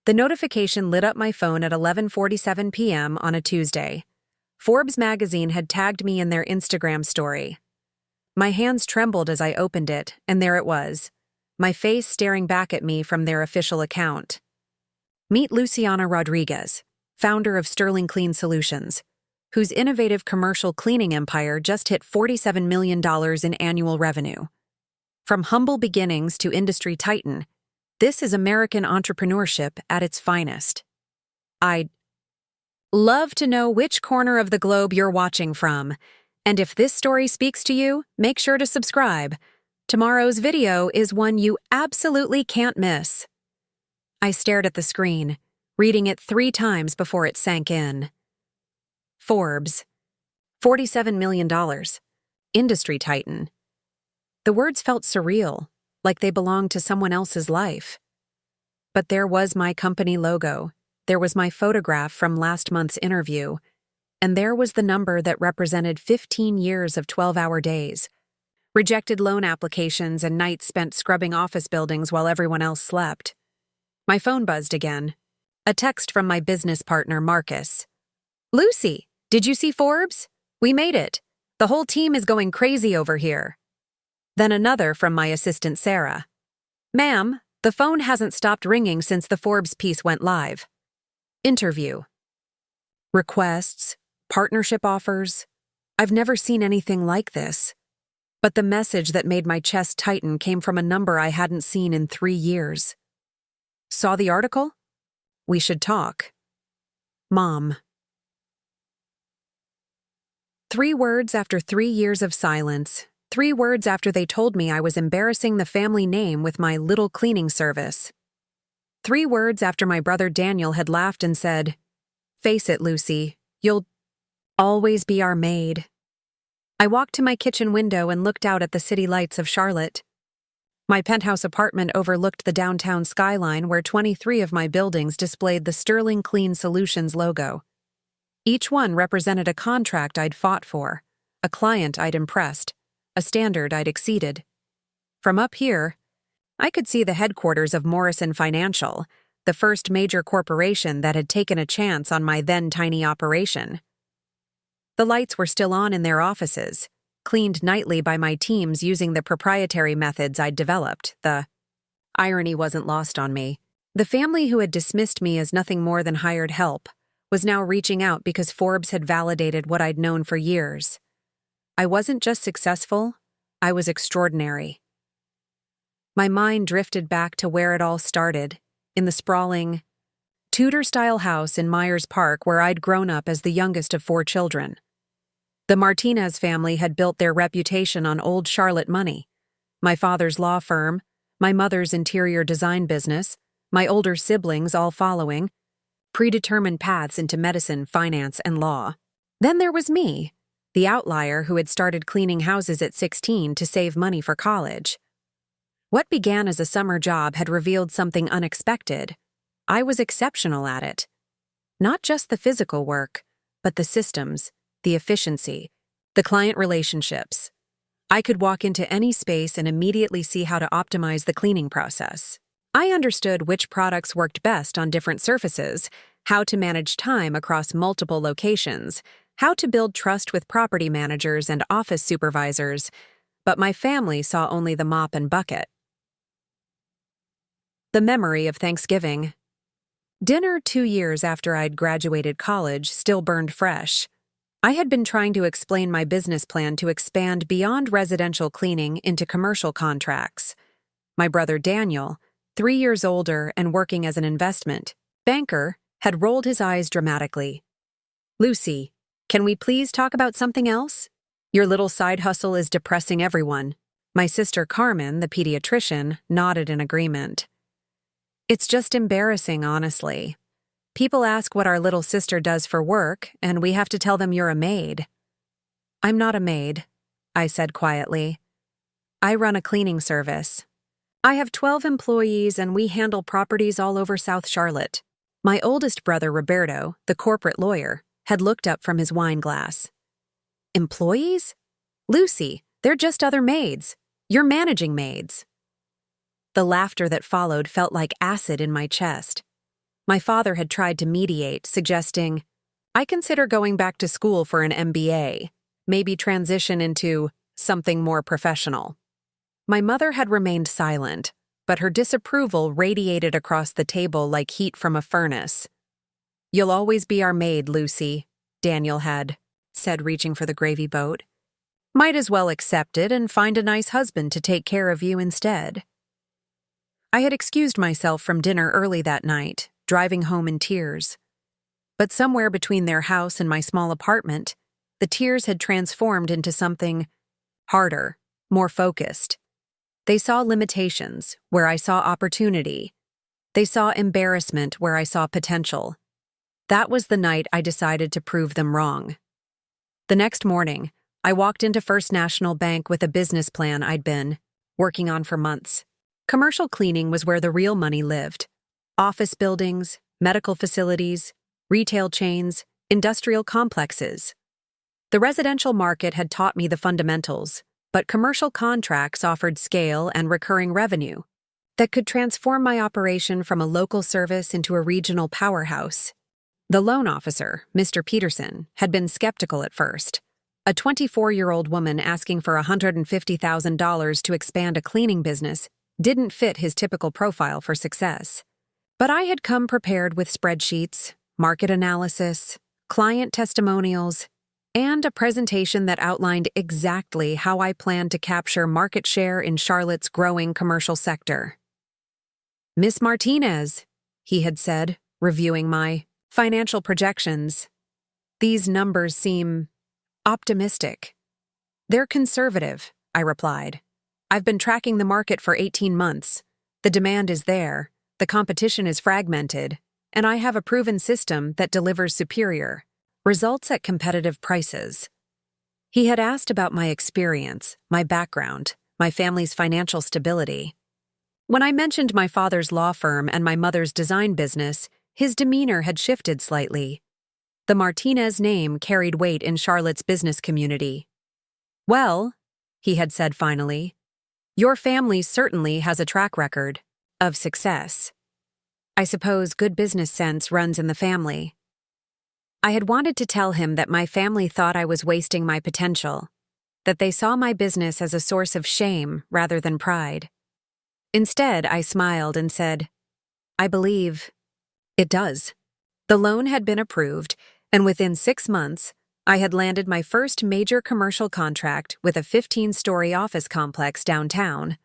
The notification lit up my phone at 11:47 p.m. on a Tuesday. Forbes magazine had tagged me in their Instagram story. My hands trembled as I opened it, and there it was, my face staring back at me from their official account. Meet Luciana Rodriguez, founder of Sterling Clean Solutions, whose innovative commercial cleaning empire just hit $47 million in annual revenue. From humble beginnings to industry titan, this is American entrepreneurship at its finest. I'd love to know which corner of the globe you're watching from, and if this story speaks to you, make sure to subscribe. Tomorrow's video is one you absolutely can't miss. I stared at the screen, reading it 3 times before it sank in. Forbes. $47 million. Industry titan. The words felt surreal, like they belonged to someone else's life. But there was my company logo, there was my photograph from last month's interview, and there was the number that represented 15 years of 12-hour days, rejected loan applications and nights spent scrubbing office buildings while everyone else slept. My phone buzzed again. A text from my business partner, Marcus. "Lucy, did you see Forbes? We made it. The whole team is going crazy over here." Then another from my assistant, Sarah. "Ma'am, the phone hasn't stopped ringing since the Forbes piece went live." Interview. Requests, partnership offers. I've never seen anything like this. But the message that made my chest tighten came from a number I hadn't seen in 3 years. Saw the article? We should talk. Mom. 3 words after 3 years of silence. 3 words after they told me I was embarrassing the family name with my little cleaning service. 3 words after my brother Daniel had laughed and said, "Face it, Lucy, you'll always be our maid." I walked to my kitchen window and looked out at the city lights of Charlotte. My penthouse apartment overlooked the downtown skyline where 23 of my buildings displayed the Sterling Clean Solutions logo. Each one represented a contract I'd fought for, a client I'd impressed, a standard I'd exceeded. From up here, I could see the headquarters of Morrison Financial, the first major corporation that had taken a chance on my then-tiny operation. The lights were still on in their offices, cleaned nightly by my teams using the proprietary methods I'd developed. The irony wasn't lost on me. The family who had dismissed me as nothing more than hired help was now reaching out because Forbes had validated what I'd known for years. I wasn't just successful, I was extraordinary. My mind drifted back to where it all started, in the sprawling, Tudor-style house in Myers Park where I'd grown up as the youngest of 4 children. The Martinez family had built their reputation on old Charlotte money. My father's law firm, my mother's interior design business, my older siblings all following, predetermined paths into medicine, finance, and law. Then there was me, the outlier who had started cleaning houses at 16 to save money for college. What began as a summer job had revealed something unexpected. I was exceptional at it. Not just the physical work, but the systems, the efficiency, the client relationships. I could walk into any space and immediately see how to optimize the cleaning process. I understood which products worked best on different surfaces, how to manage time across multiple locations, how to build trust with property managers and office supervisors, but my family saw only the mop and bucket. The memory of Thanksgiving. Dinner 2 years after I'd graduated college still burned fresh. I had been trying to explain my business plan to expand beyond residential cleaning into commercial contracts. My brother Daniel, 3 years older and working as an investment banker, had rolled his eyes dramatically. "Lucy, can we please talk about something else? Your little side hustle is depressing everyone." My sister Carmen, the pediatrician, nodded in agreement. "It's just embarrassing, honestly. People ask what our little sister does for work, and we have to tell them you're a maid." "I'm not a maid," I said quietly. "I run a cleaning service. I have 12 employees and we handle properties all over South Charlotte." My oldest brother, Roberto, the corporate lawyer, had looked up from his wine glass. "Employees? Lucy, they're just other maids. You're managing maids." The laughter that followed felt like acid in my chest. My father had tried to mediate, suggesting, I consider going back to school for an MBA, maybe transition into something more professional. My mother had remained silent, but her disapproval radiated across the table like heat from a furnace. You'll always be our maid, Lucy, Daniel had said, reaching for the gravy boat. Might as well accept it and find a nice husband to take care of you instead. I had excused myself from dinner early that night, driving home in tears. But somewhere between their house and my small apartment, the tears had transformed into something harder, more focused. They saw limitations where I saw opportunity. They saw embarrassment where I saw potential. That was the night I decided to prove them wrong. The next morning, I walked into First National Bank with a business plan I'd been working on for months. Commercial cleaning was where the real money lived. Office buildings, medical facilities, retail chains, industrial complexes. The residential market had taught me the fundamentals, but commercial contracts offered scale and recurring revenue that could transform my operation from a local service into a regional powerhouse. The loan officer, Mr. Peterson, had been skeptical at first. A 24-year-old woman asking for $150,000 to expand a cleaning business didn't fit his typical profile for success. But I had come prepared with spreadsheets, market analysis, client testimonials, and a presentation that outlined exactly how I planned to capture market share in Charlotte's growing commercial sector. Miss Martinez, he had said, reviewing my financial projections. These numbers seem optimistic. They're conservative, I replied. I've been tracking the market for 18 months. The demand is there, the competition is fragmented, and I have a proven system that delivers superior results at competitive prices. He had asked about my experience, my background, my family's financial stability. When I mentioned my father's law firm and my mother's design business, his demeanor had shifted slightly. The Martinez name carried weight in Charlotte's business community. Well, he had said finally, your family certainly has a track record of success. I suppose good business sense runs in the family. I had wanted to tell him that my family thought I was wasting my potential, that they saw my business as a source of shame rather than pride. Instead, I smiled and said, I believe it does. The loan had been approved, and within 6 months, I had landed my first major commercial contract with a 15-story office complex downtown.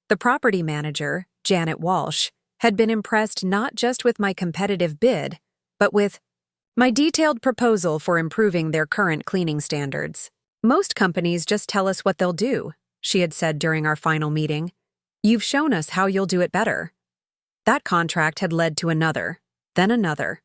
The property manager, Janet Walsh, had been impressed not just with my competitive bid, but with my detailed proposal for improving their current cleaning standards. Most companies just tell us what they'll do, she had said during our final meeting. You've shown us how you'll do it better. That contract had led to another, then another.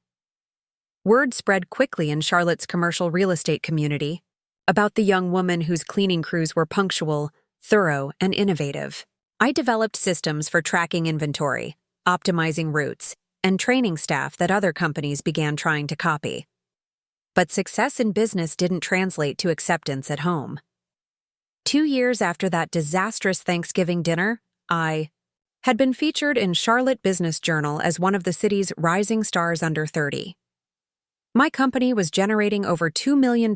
Word spread quickly in Charlotte's commercial real estate community about the young woman whose cleaning crews were punctual, thorough, and innovative. I developed systems for tracking inventory, optimizing routes, and training staff that other companies began trying to copy. But success in business didn't translate to acceptance at home. 2 years after that disastrous Thanksgiving dinner, I had been featured in Charlotte Business Journal as one of the city's rising stars under 30. My company was generating over $2 million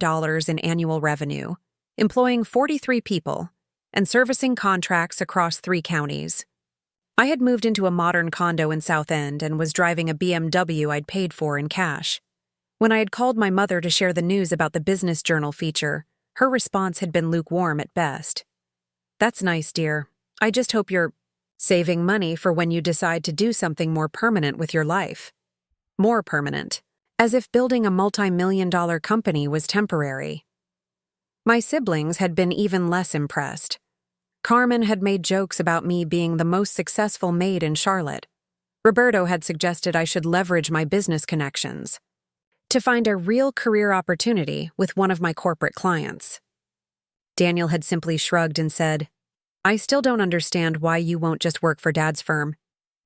in annual revenue, employing 43 people, and servicing contracts across 3 counties. I had moved into a modern condo in South End and was driving a BMW I'd paid for in cash. When I had called my mother to share the news about the Business Journal feature, her response had been lukewarm at best. That's nice, dear. I just hope you're saving money for when you decide to do something more permanent with your life. More permanent. As if building a multi-million-dollar company was temporary. My siblings had been even less impressed. Carmen had made jokes about me being the most successful maid in Charlotte. Roberto had suggested I should leverage my business connections to find a real career opportunity with one of my corporate clients. Daniel had simply shrugged and said, I still don't understand why you won't just work for Dad's firm.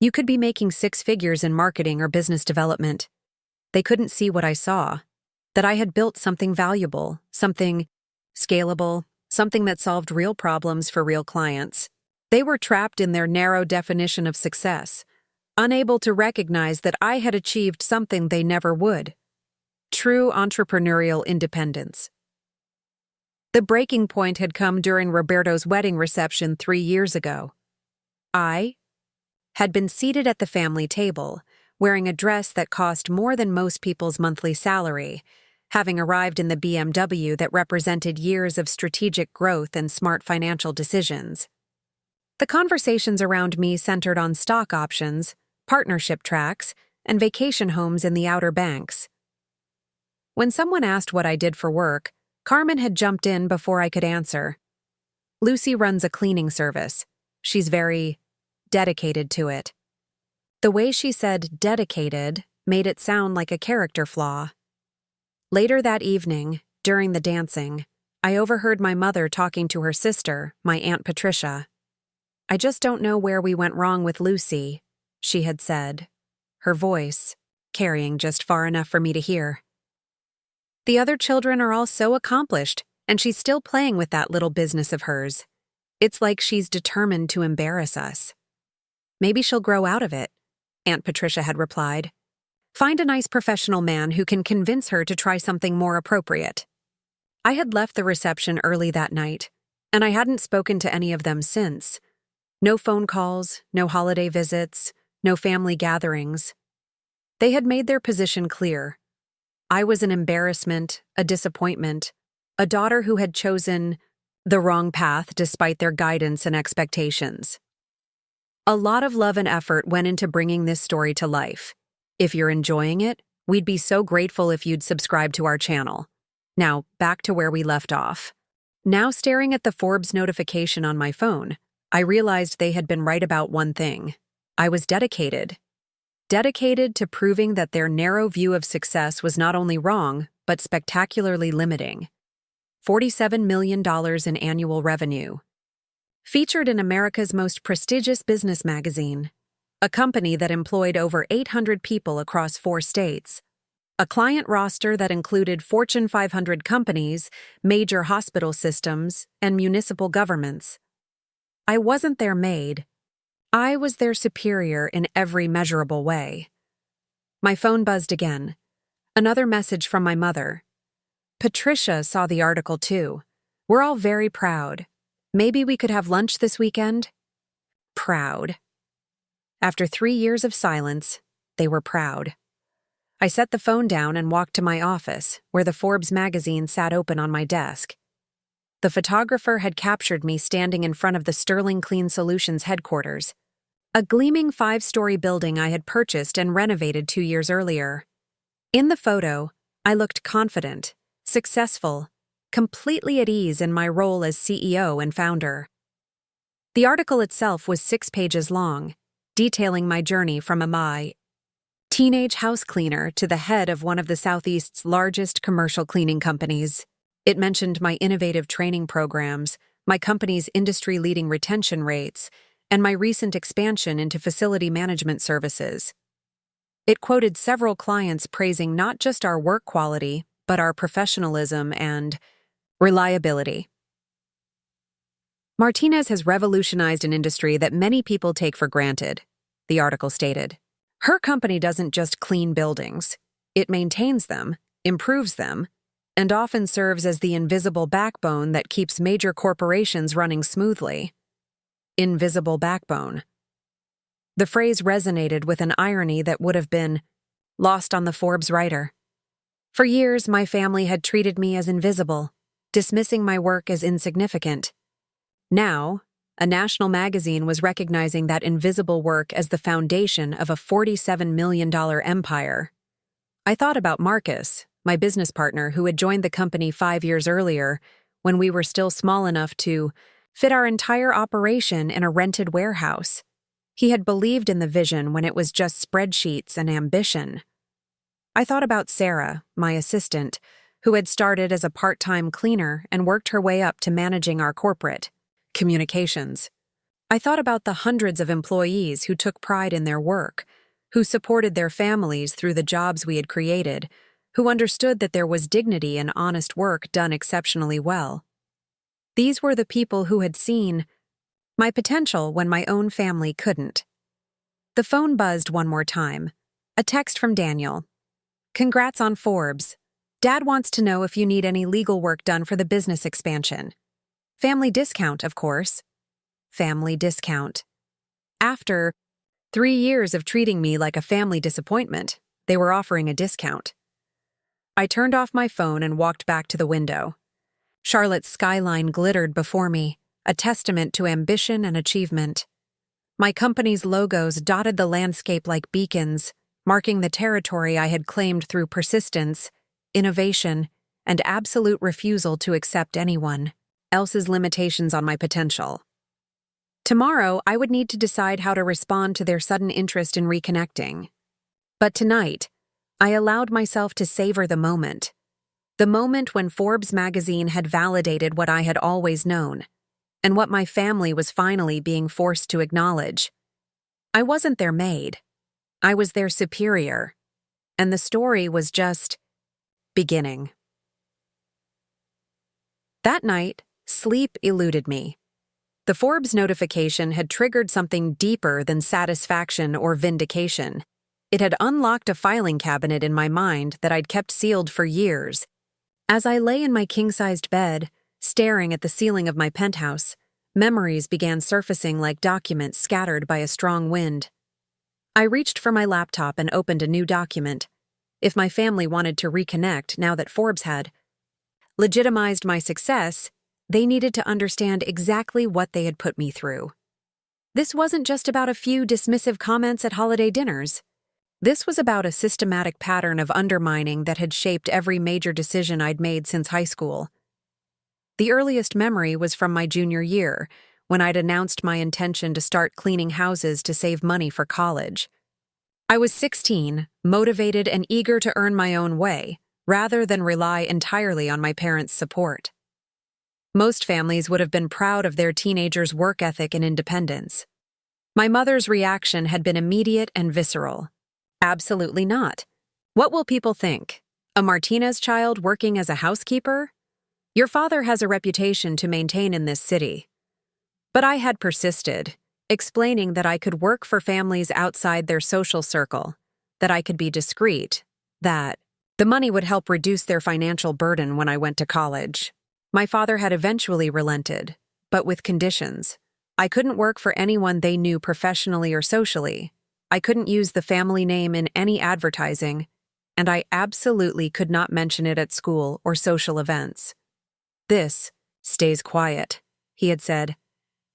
You could be making 6 figures in marketing or business development. They couldn't see what I saw, that I had built something valuable, something scalable, something that solved real problems for real clients. They were trapped in their narrow definition of success, unable to recognize that I had achieved something they never would. True entrepreneurial independence. The breaking point had come during Roberto's wedding reception 3 years ago. I had been seated at the family table, wearing a dress that cost more than most people's monthly salary, having arrived in the BMW that represented years of strategic growth and smart financial decisions. The conversations around me centered on stock options, partnership tracks, and vacation homes in the Outer Banks. When someone asked what I did for work, Carmen had jumped in before I could answer. Lucy runs a cleaning service. She's very dedicated to it. The way she said dedicated made it sound like a character flaw. Later that evening, during the dancing, I overheard my mother talking to her sister, my Aunt Patricia. "I just don't know where we went wrong with Lucy," she had said, her voice carrying just far enough for me to hear. "The other children are all so accomplished, and she's still playing with that little business of hers. It's like she's determined to embarrass us." "Maybe she'll grow out of it," Aunt Patricia had replied. "Find a nice professional man who can convince her to try something more appropriate." I had left the reception early that night, and I hadn't spoken to any of them since. No phone calls, no holiday visits, no family gatherings. They had made their position clear. I was an embarrassment, a disappointment, a daughter who had chosen the wrong path despite their guidance and expectations. A lot of love and effort went into bringing this story to life. If you're enjoying it, we'd be so grateful if you'd subscribe to our channel. Now, back to where we left off. Now staring at the Forbes notification on my phone, I realized they had been right about one thing. I was dedicated. Dedicated to proving that their narrow view of success was not only wrong, but spectacularly limiting. $47 million in annual revenue. Featured in America's most prestigious business magazine. A company that employed over 800 people across 4 states. A client roster that included Fortune 500 companies, major hospital systems, and municipal governments. I wasn't their maid. I was their superior in every measurable way. My phone buzzed again. Another message from my mother. "Patricia saw the article too. We're all very proud. Maybe we could have lunch this weekend?" Proud. After 3 years of silence, they were proud. I set the phone down and walked to my office, where the Forbes magazine sat open on my desk. The photographer had captured me standing in front of the Sterling Clean Solutions headquarters, a gleaming 5-story building I had purchased and renovated 2 years earlier. In the photo, I looked confident, successful, completely at ease in my role as CEO and founder. The article itself was 6 pages long, detailing my journey from a teenage house cleaner to the head of one of the Southeast's largest commercial cleaning companies. It mentioned my innovative training programs, my company's industry-leading retention rates, and my recent expansion into facility management services. It quoted several clients praising not just our work quality, but our professionalism and reliability. "Martinez has revolutionized an industry that many people take for granted," the article stated. "Her company doesn't just clean buildings. It maintains them, improves them, and often serves as the invisible backbone that keeps major corporations running smoothly." Invisible backbone. The phrase resonated with an irony that would have been lost on the Forbes writer. For years, my family had treated me as invisible, dismissing my work as insignificant. Now, a national magazine was recognizing that invisible work as the foundation of a $47 million empire. I thought about Marcus, my business partner who had joined the company 5 years earlier, when we were still small enough to fit our entire operation in a rented warehouse. He had believed in the vision when it was just spreadsheets and ambition. I thought about Sarah, my assistant, who had started as a part-time cleaner and worked her way up to managing our corporate communications. I thought about the hundreds of employees who took pride in their work, who supported their families through the jobs we had created, who understood that there was dignity in honest work done exceptionally well. These were the people who had seen my potential when my own family couldn't. The phone buzzed one more time. A text from Daniel. Congrats on Forbes. Dad wants to know if you need any legal work done for the business expansion. Family discount, of course. Family discount. After 3 years of treating me like a family disappointment, they were offering a discount. I turned off my phone and walked back to the window. Charlotte's skyline glittered before me, a testament to ambition and achievement. My company's logos dotted the landscape like beacons, marking the territory I had claimed through persistence, innovation, and absolute refusal to accept anyone else's limitations on my potential. Tomorrow, I would need to decide how to respond to their sudden interest in reconnecting. But tonight, I allowed myself to savor the moment when Forbes magazine had validated what I had always known, and what my family was finally being forced to acknowledge. I wasn't their maid. I was their superior, and the story was just beginning. That night, sleep eluded me. The Forbes notification had triggered something deeper than satisfaction or vindication. It had unlocked a filing cabinet in my mind that I'd kept sealed for years. As I lay in my king-sized bed, staring at the ceiling of my penthouse, memories began surfacing like documents scattered by a strong wind. I reached for my laptop and opened a new document. If my family wanted to reconnect now that Forbes had legitimized my success, they needed to understand exactly what they had put me through. This wasn't just about a few dismissive comments at holiday dinners. This was about a systematic pattern of undermining that had shaped every major decision I'd made since high school. The earliest memory was from my junior year, when I'd announced my intention to start cleaning houses to save money for college. I was 16, motivated and eager to earn my own way, rather than rely entirely on my parents' support. Most families would have been proud of their teenager's work ethic and independence. My mother's reaction had been immediate and visceral. Absolutely not. What will people think? A Martinez child working as a housekeeper? Your father has a reputation to maintain in this city. But I had persisted, explaining that I could work for families outside their social circle, that I could be discreet, that the money would help reduce their financial burden when I went to college. My father had eventually relented, but with conditions. I couldn't work for anyone they knew professionally or socially. I couldn't use the family name in any advertising, and I absolutely could not mention it at school or social events. This stays quiet, he had said.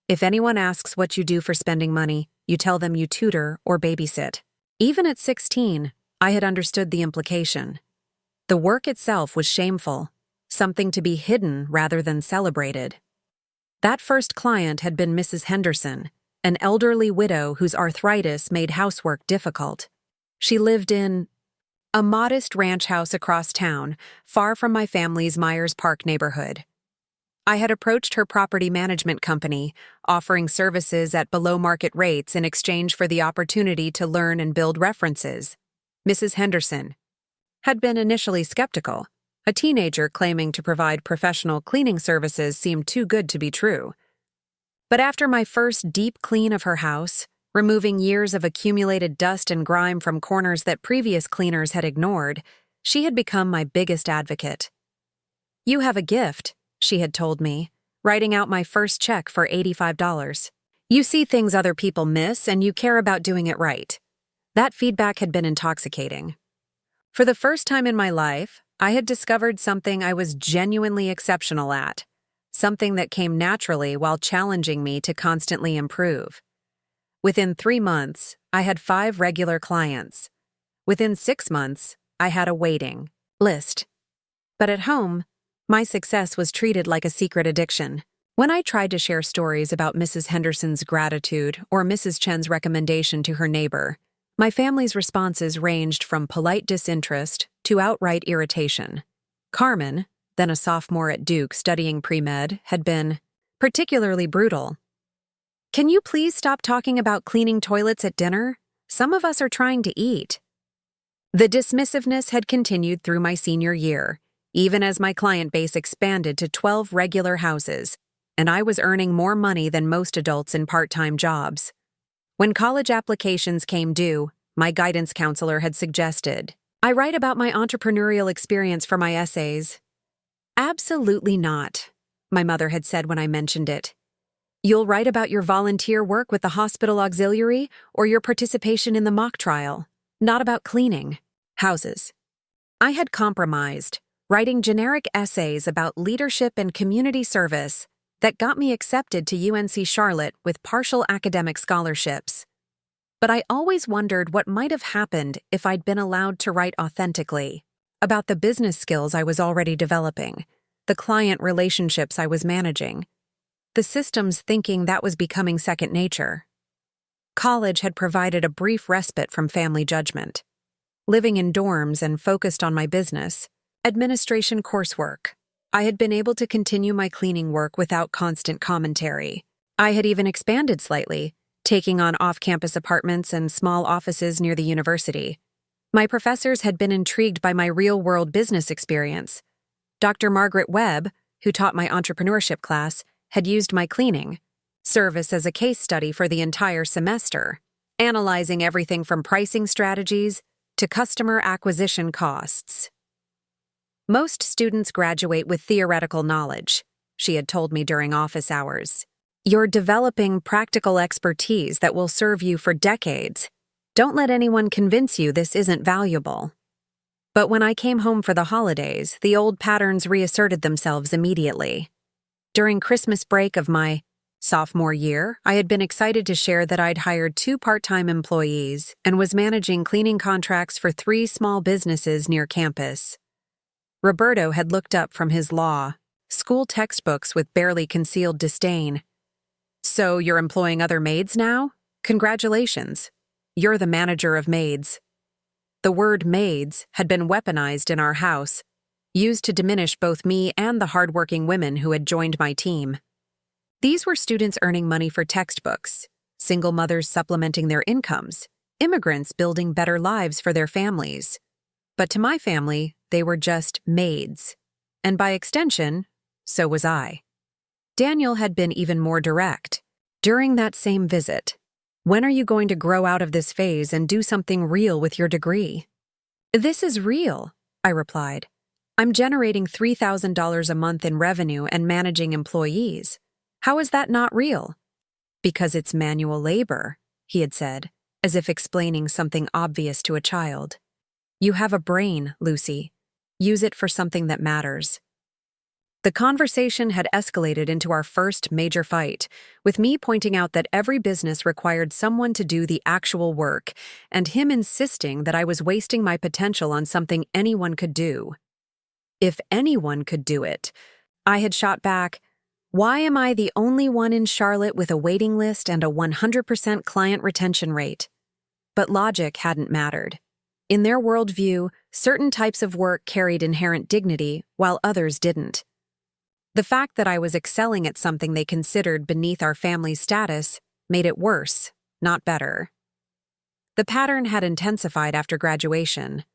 If anyone asks what you do for spending money, you tell them you tutor or babysit. Even at 16, I had understood the implication. The work itself was shameful, something to be hidden rather than celebrated. That first client had been Mrs. Henderson, an elderly widow whose arthritis made housework difficult. She lived in a modest ranch house across town, far from my family's Myers Park neighborhood. I had approached her property management company, offering services at below-market rates in exchange for the opportunity to learn and build references. Mrs. Henderson had been initially skeptical. A teenager claiming to provide professional cleaning services seemed too good to be true. But after my first deep clean of her house, removing years of accumulated dust and grime from corners that previous cleaners had ignored, she had become my biggest advocate. "You have a gift," she had told me, writing out my first check for $85. "You see things other people miss and you care about doing it right." That feedback had been intoxicating. For the first time in my life, I had discovered something I was genuinely exceptional at, something that came naturally while challenging me to constantly improve. Within 3 months, I had 5 regular clients. Within 6 months, I had a waiting list. But at home, my success was treated like a secret addiction. When I tried to share stories about Mrs. Henderson's gratitude or Mrs. Chen's recommendation to her neighbor, my family's responses ranged from polite disinterest to outright irritation. Carmen, then a sophomore at Duke studying pre-med, had been particularly brutal. "Can you please stop talking about cleaning toilets at dinner? Some of us are trying to eat." The dismissiveness had continued through my senior year, even as my client base expanded to 12 regular houses, and I was earning more money than most adults in part-time jobs. When college applications came due, my guidance counselor had suggested I write about my entrepreneurial experience for my essays. Absolutely not, my mother had said when I mentioned it. You'll write about your volunteer work with the hospital auxiliary or your participation in the mock trial, not about cleaning houses. I had compromised, writing generic essays about leadership and community service that got me accepted to UNC Charlotte with partial academic scholarships. But I always wondered what might have happened if I'd been allowed to write authentically, about the business skills I was already developing, the client relationships I was managing, the systems thinking that was becoming second nature. College had provided a brief respite from family judgment. Living in dorms and focused on my business, administration coursework, I had been able to continue my cleaning work without constant commentary. I had even expanded slightly, taking on off-campus apartments and small offices near the university. My professors had been intrigued by my real-world business experience. Dr. Margaret Webb, who taught my entrepreneurship class, had used my cleaning service as a case study for the entire semester, analyzing everything from pricing strategies to customer acquisition costs. Most students graduate with theoretical knowledge, she had told me during office hours. You're developing practical expertise that will serve you for decades. Don't let anyone convince you this isn't valuable. But when I came home for the holidays, the old patterns reasserted themselves immediately. During Christmas break of my sophomore year, I had been excited to share that I'd hired 2 part-time employees and was managing cleaning contracts for 3 small businesses near campus. Roberto had looked up from his law school textbooks with barely concealed disdain. So you're employing other maids now? Congratulations. You're the manager of maids. The word maids had been weaponized in our house, used to diminish both me and the hardworking women who had joined my team. These were students earning money for textbooks, single mothers supplementing their incomes, immigrants building better lives for their families. But to my family, they were just maids. And by extension, so was I. Daniel had been even more direct. During that same visit, when are you going to grow out of this phase and do something real with your degree? This is real, I replied. I'm generating $3,000 a month in revenue and managing employees. How is that not real? Because it's manual labor, he had said, as if explaining something obvious to a child. You have a brain, Lucy. Use it for something that matters. The conversation had escalated into our first major fight, with me pointing out that every business required someone to do the actual work, and him insisting that I was wasting my potential on something anyone could do. If anyone could do it, I had shot back, why am I the only one in Charlotte with a waiting list and a 100% client retention rate? But logic hadn't mattered. In their worldview, certain types of work carried inherent dignity, while others didn't. The fact that I was excelling at something they considered beneath our family's status made it worse, not better. The pattern had intensified after graduation.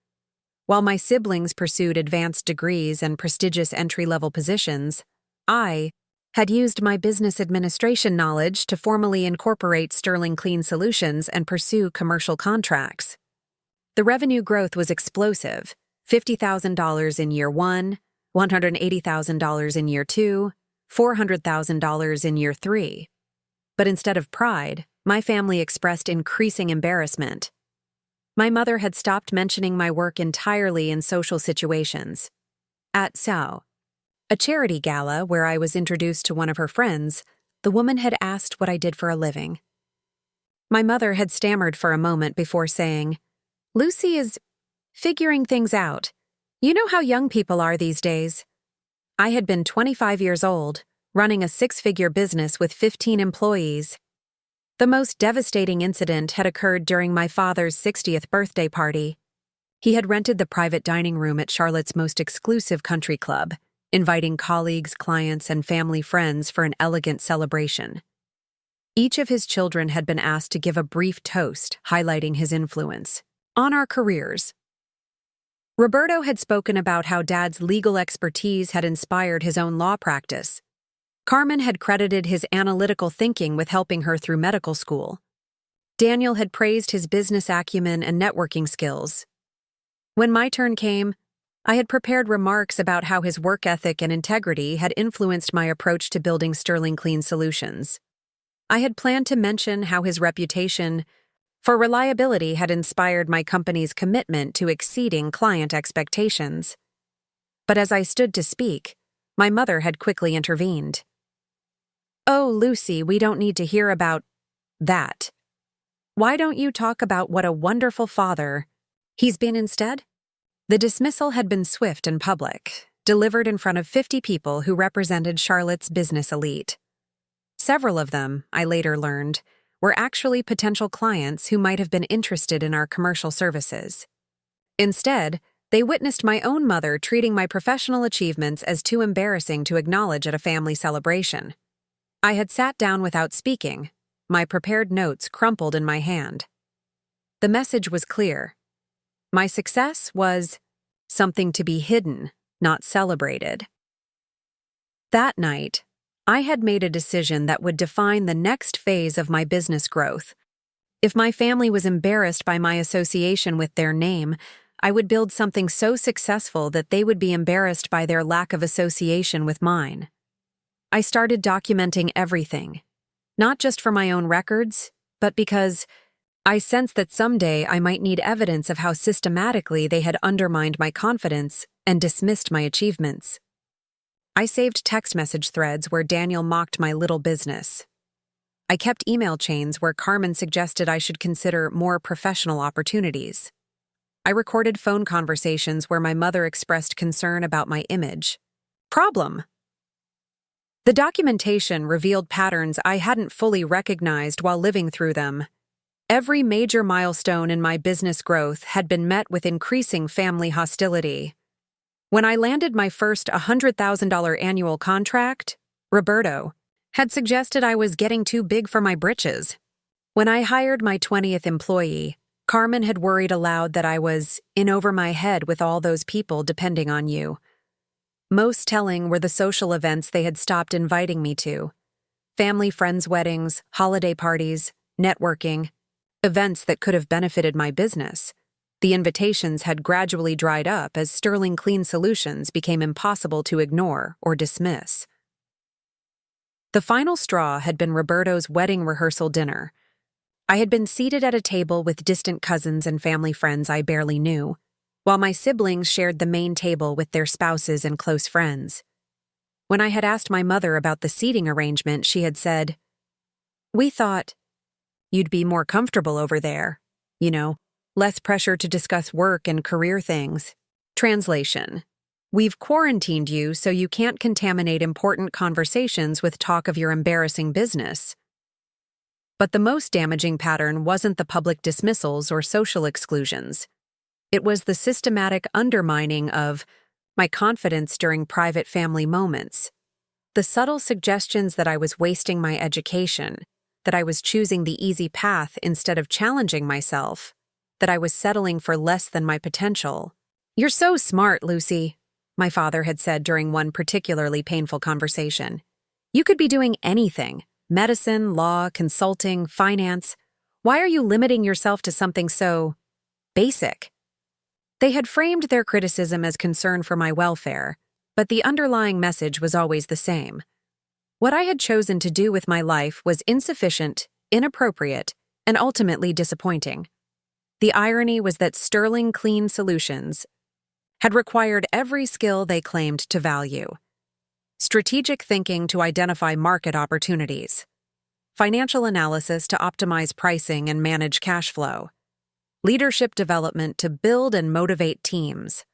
While my siblings pursued advanced degrees and prestigious entry-level positions, I had used my business administration knowledge to formally incorporate Sterling Clean Solutions and pursue commercial contracts. The revenue growth was explosive, $50,000 in year 1, $180,000 in year 2, $400,000 in year 3. But instead of pride, my family expressed increasing embarrassment. My mother had stopped mentioning my work entirely in social situations. At Sao, a charity gala where I was introduced to one of her friends, the woman had asked what I did for a living. My mother had stammered for a moment before saying, Lucy is figuring things out. You know how young people are these days. I had been 25 years old, running a 6-figure business with 15 employees. The most devastating incident had occurred during my father's 60th birthday party. He had rented the private dining room at Charlotte's most exclusive country club, inviting colleagues, clients, and family friends for an elegant celebration. Each of his children had been asked to give a brief toast highlighting his influence on our careers. Roberto had spoken about how Dad's legal expertise had inspired his own law practice. Carmen had credited his analytical thinking with helping her through medical school. Daniel had praised his business acumen and networking skills. When my turn came, I had prepared remarks about how his work ethic and integrity had influenced my approach to building Sterling Clean solutions. I had planned to mention how his reputation for reliability had inspired my company's commitment to exceeding client expectations. But as I stood to speak, my mother had quickly intervened. "Oh, Lucy, we don't need to hear about that. Why don't you talk about what a wonderful father he's been instead?" The dismissal had been swift and public, delivered in front of 50 people who represented Charlotte's business elite. Several of them, I later learned, were actually potential clients who might have been interested in our commercial services. Instead, they witnessed my own mother treating my professional achievements as too embarrassing to acknowledge at a family celebration. I had sat down without speaking, my prepared notes crumpled in my hand. The message was clear. My success was something to be hidden, not celebrated. That night, I had made a decision that would define the next phase of my business growth. If my family was embarrassed by my association with their name, I would build something so successful that they would be embarrassed by their lack of association with mine. I started documenting everything, not just for my own records, but because I sensed that someday I might need evidence of how systematically they had undermined my confidence and dismissed my achievements. I saved text message threads where Daniel mocked my little business. I kept email chains where Carmen suggested I should consider more professional opportunities. I recorded phone conversations where my mother expressed concern about my image. Problem. The documentation revealed patterns I hadn't fully recognized while living through them. Every major milestone in my business growth had been met with increasing family hostility. When I landed my first $100,000 annual contract, Roberto had suggested I was getting too big for my britches. When I hired my 20th employee, Carmen had worried aloud that I was in over my head with all those people depending on you. Most telling were the social events they had stopped inviting me to. Family friends' weddings, holiday parties, networking, events that could have benefited my business. The invitations had gradually dried up as Sterling Clean solutions became impossible to ignore or dismiss. The final straw had been Roberto's wedding rehearsal dinner. I had been seated at a table with distant cousins and family friends I barely knew, while my siblings shared the main table with their spouses and close friends. When I had asked my mother about the seating arrangement, she had said, "We thought you'd be more comfortable over there, less pressure to discuss work and career things." Translation: "We've quarantined you so you can't contaminate important conversations with talk of your embarrassing business." But the most damaging pattern wasn't the public dismissals or social exclusions. It was the systematic undermining of my confidence during private family moments. The subtle suggestions that I was wasting my education, that I was choosing the easy path instead of challenging myself, that I was settling for less than my potential. "You're so smart, Lucy," my father had said during one particularly painful conversation. "You could be doing anything: medicine, law, consulting, finance. Why are you limiting yourself to something so basic?" They had framed their criticism as concern for my welfare, but the underlying message was always the same. What I had chosen to do with my life was insufficient, inappropriate, and ultimately disappointing. The irony was that Sterling Clean solutions had required every skill they claimed to value: strategic thinking to identify market opportunities, financial analysis to optimize pricing and manage cash flow, leadership development to build and motivate teams,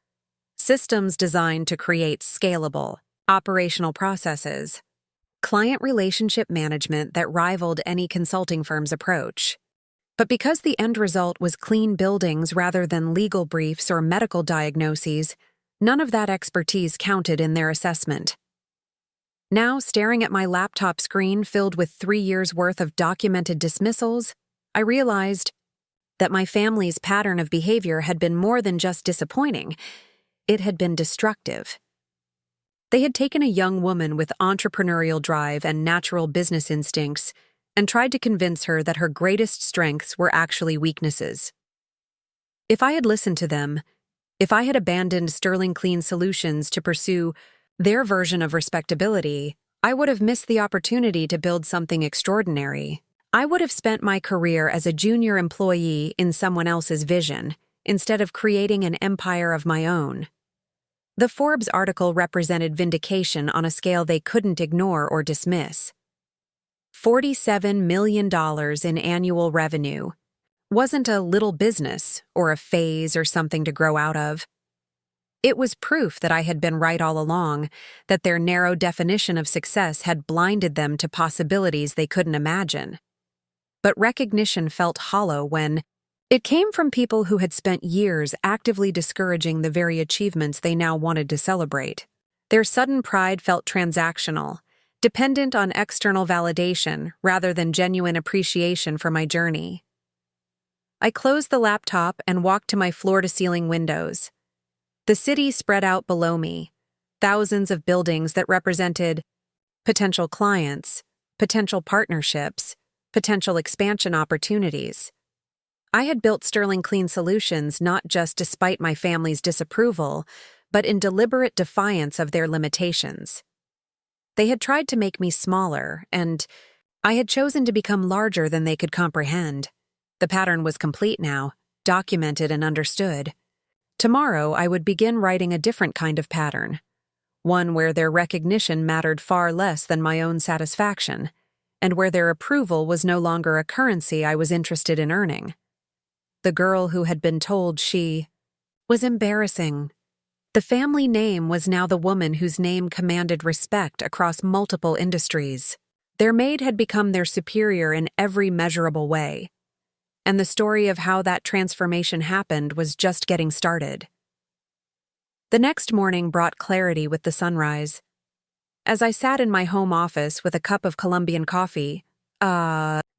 systems designed to create scalable, operational processes, client relationship management that rivaled any consulting firm's approach. But because the end result was clean buildings rather than legal briefs or medical diagnoses, none of that expertise counted in their assessment. Now, staring at my laptop screen filled with 3 years' worth of documented dismissals, I realized that my family's pattern of behavior had been more than just disappointing. It had been destructive. They had taken a young woman with entrepreneurial drive and natural business instincts and tried to convince her that her greatest strengths were actually weaknesses. If I had listened to them, if I had abandoned Sterling Clean Solutions to pursue their version of respectability, I would have missed the opportunity to build something extraordinary. I would have spent my career as a junior employee in someone else's vision, instead of creating an empire of my own. The Forbes article represented vindication on a scale they couldn't ignore or dismiss. $47 million in annual revenue wasn't a little business or a phase or something to grow out of. It was proof that I had been right all along, that their narrow definition of success had blinded them to possibilities they couldn't imagine. But recognition felt hollow when it came from people who had spent years actively discouraging the very achievements they now wanted to celebrate. Their sudden pride felt transactional, dependent on external validation rather than genuine appreciation for my journey. I closed the laptop and walked to my floor-to-ceiling windows. The city spread out below me, thousands of buildings that represented potential clients, potential partnerships, potential expansion opportunities. I had built Sterling Clean Solutions not just despite my family's disapproval, but in deliberate defiance of their limitations. They had tried to make me smaller, and I had chosen to become larger than they could comprehend. The pattern was complete now, documented and understood. Tomorrow I would begin writing a different kind of pattern, one where their recognition mattered far less than my own satisfaction, and where their approval was no longer a currency I was interested in earning. The girl who had been told she was embarrassing. The family name was now the woman whose name commanded respect across multiple industries. Their maid had become their superior in every measurable way. And the story of how that transformation happened was just getting started. The next morning brought clarity with the sunrise. As I sat in my home office with a cup of Colombian coffee,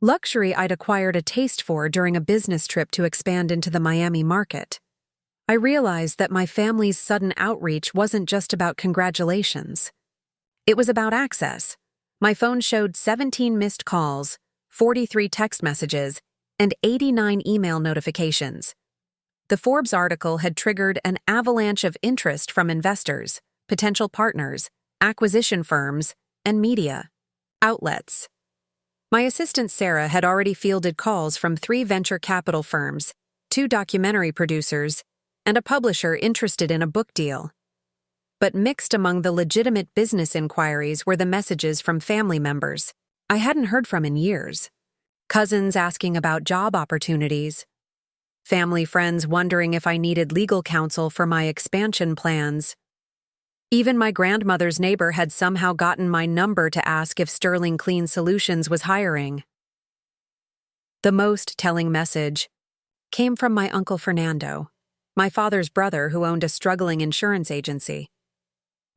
luxury I'd acquired a taste for during a business trip to expand into the Miami market, I realized that my family's sudden outreach wasn't just about congratulations. It was about access. My phone showed 17 missed calls, 43 text messages, and 89 email notifications. The Forbes article had triggered an avalanche of interest from investors, potential partners, acquisition firms, and media outlets. My assistant Sarah had already fielded calls from 3 venture capital firms, 2 documentary producers, and a publisher interested in a book deal. But mixed among the legitimate business inquiries were the messages from family members I hadn't heard from in years. Cousins asking about job opportunities, family friends wondering if I needed legal counsel for my expansion plans. Even my grandmother's neighbor had somehow gotten my number to ask if Sterling Clean Solutions was hiring. The most telling message came from my Uncle Fernando, my father's brother who owned a struggling insurance agency.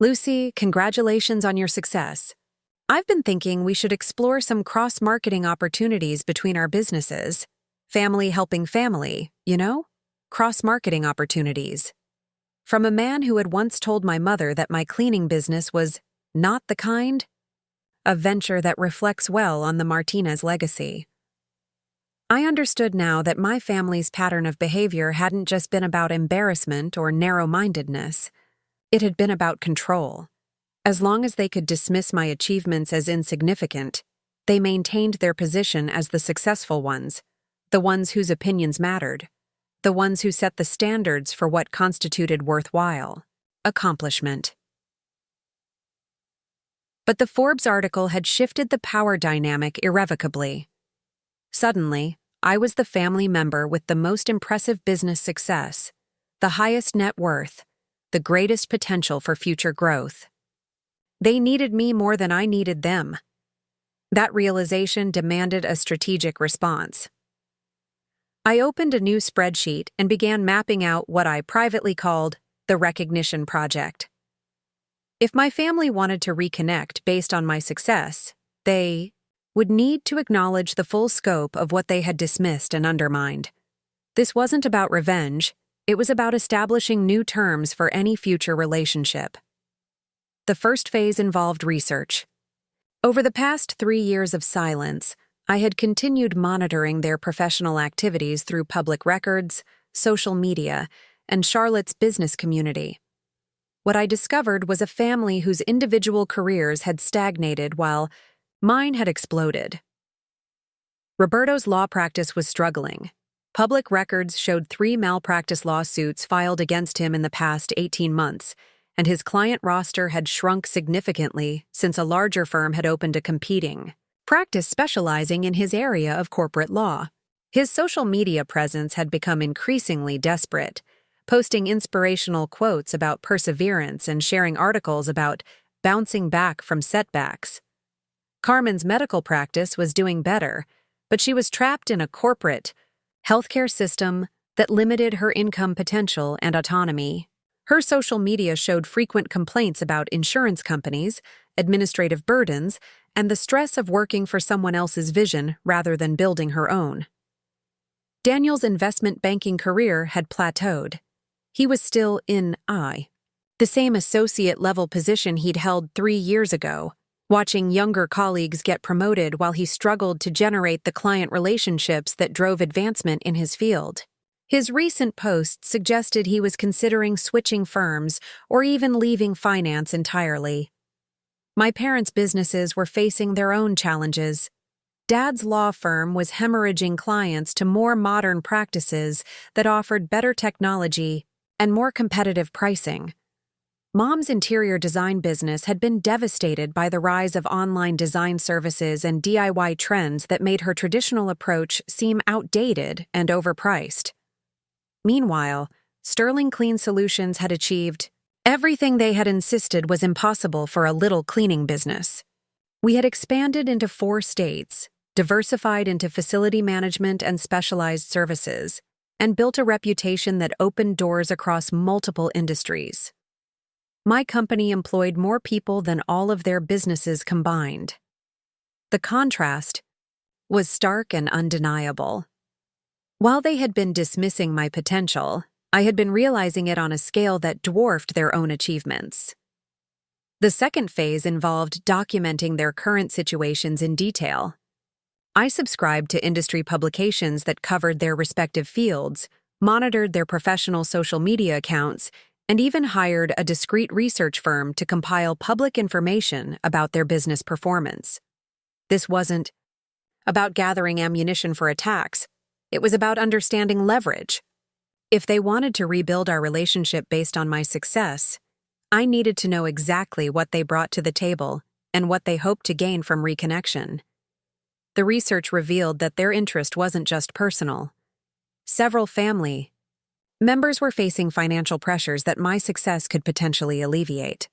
"Lucy, congratulations on your success. I've been thinking we should explore some cross-marketing opportunities between our businesses. Family helping family, you know? Cross-marketing opportunities." From a man who had once told my mother that my cleaning business was not the kind, a venture that reflects well on the Martinez legacy. I understood now that my family's pattern of behavior hadn't just been about embarrassment or narrow-mindedness. It had been about control. As long as they could dismiss my achievements as insignificant, they maintained their position as the successful ones, the ones whose opinions mattered, the ones who set the standards for what constituted worthwhile accomplishment. But the Forbes article had shifted the power dynamic irrevocably. Suddenly, I was the family member with the most impressive business success, the highest net worth, the greatest potential for future growth. They needed me more than I needed them. That realization demanded a strategic response. I opened a new spreadsheet and began mapping out what I privately called the recognition project. If my family wanted to reconnect based on my success, they would need to acknowledge the full scope of what they had dismissed and undermined. This wasn't about revenge, it was about establishing new terms for any future relationship. The first phase involved research. Over the past 3 years of silence, I had continued monitoring their professional activities through public records, social media, and Charlotte's business community. What I discovered was a family whose individual careers had stagnated while mine had exploded. Roberto's law practice was struggling. Public records showed 3 malpractice lawsuits filed against him in the past 18 months, and his client roster had shrunk significantly since a larger firm had opened a competing practice specializing in his area of corporate law. His social media presence had become increasingly desperate, posting inspirational quotes about perseverance and sharing articles about bouncing back from setbacks. Carmen's medical practice was doing better, but she was trapped in a corporate healthcare system that limited her income potential and autonomy. Her social media showed frequent complaints about insurance companies, administrative burdens, and the stress of working for someone else's vision rather than building her own. Daniel's investment banking career had plateaued. He was still in the same associate-level position he'd held 3 years ago, watching younger colleagues get promoted while he struggled to generate the client relationships that drove advancement in his field. His recent posts suggested he was considering switching firms or even leaving finance entirely. My parents' businesses were facing their own challenges. Dad's law firm was hemorrhaging clients to more modern practices that offered better technology and more competitive pricing. Mom's interior design business had been devastated by the rise of online design services and DIY trends that made her traditional approach seem outdated and overpriced. Meanwhile, Sterling Clean Solutions had achieved everything they had insisted was impossible for a little cleaning business. We had expanded into 4 states, diversified into facility management and specialized services, and built a reputation that opened doors across multiple industries. My company employed more people than all of their businesses combined. The contrast was stark and undeniable. While they had been dismissing my potential, I had been realizing it on a scale that dwarfed their own achievements. The second phase involved documenting their current situations in detail. I subscribed to industry publications that covered their respective fields, monitored their professional social media accounts, and even hired a discreet research firm to compile public information about their business performance. This wasn't about gathering ammunition for attacks. It was about understanding leverage. If they wanted to rebuild our relationship based on my success, I needed to know exactly what they brought to the table and what they hoped to gain from reconnection. The research revealed that their interest wasn't just personal. Several family members were facing financial pressures that my success could potentially alleviate.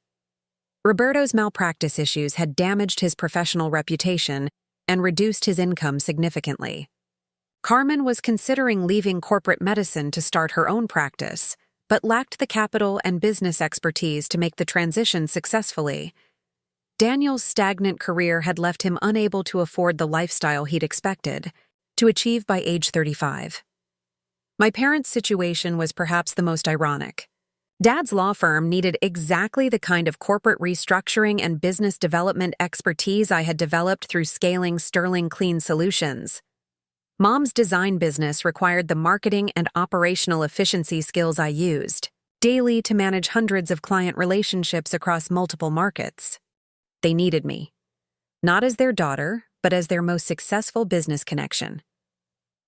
Roberto's malpractice issues had damaged his professional reputation and reduced his income significantly. Carmen was considering leaving corporate medicine to start her own practice, but lacked the capital and business expertise to make the transition successfully. Daniel's stagnant career had left him unable to afford the lifestyle he'd expected to achieve by age 35. My parents' situation was perhaps the most ironic. Dad's law firm needed exactly the kind of corporate restructuring and business development expertise I had developed through scaling Sterling Clean Solutions. Mom's design business required the marketing and operational efficiency skills I used daily to manage hundreds of client relationships across multiple markets. They needed me, not as their daughter, but as their most successful business connection.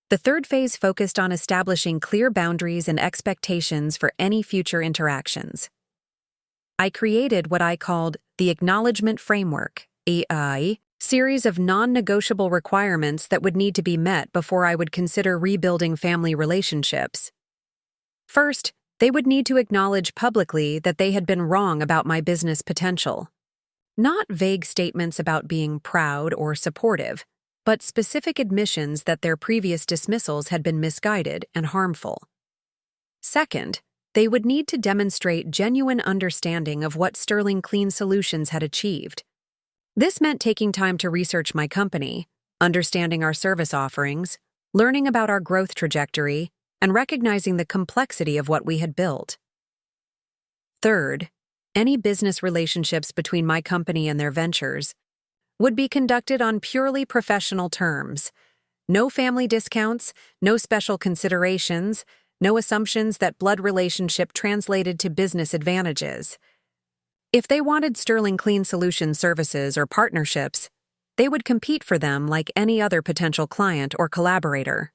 The third phase focused on establishing clear boundaries and expectations for any future interactions. I created what I called the Acknowledgement Framework, AI, series of non-negotiable requirements that would need to be met before I would consider rebuilding family relationships. First, they would need to acknowledge publicly that they had been wrong about my business potential. Not vague statements about being proud or supportive, but specific admissions that their previous dismissals had been misguided and harmful. Second, they would need to demonstrate genuine understanding of what Sterling Clean Solutions had achieved. This meant taking time to research my company, understanding our service offerings, learning about our growth trajectory, and recognizing the complexity of what we had built. Third, any business relationships between my company and their ventures would be conducted on purely professional terms. No family discounts, no special considerations, no assumptions that blood relationship translated to business advantages. If they wanted Sterling Clean Solution services or partnerships, they would compete for them like any other potential client or collaborator.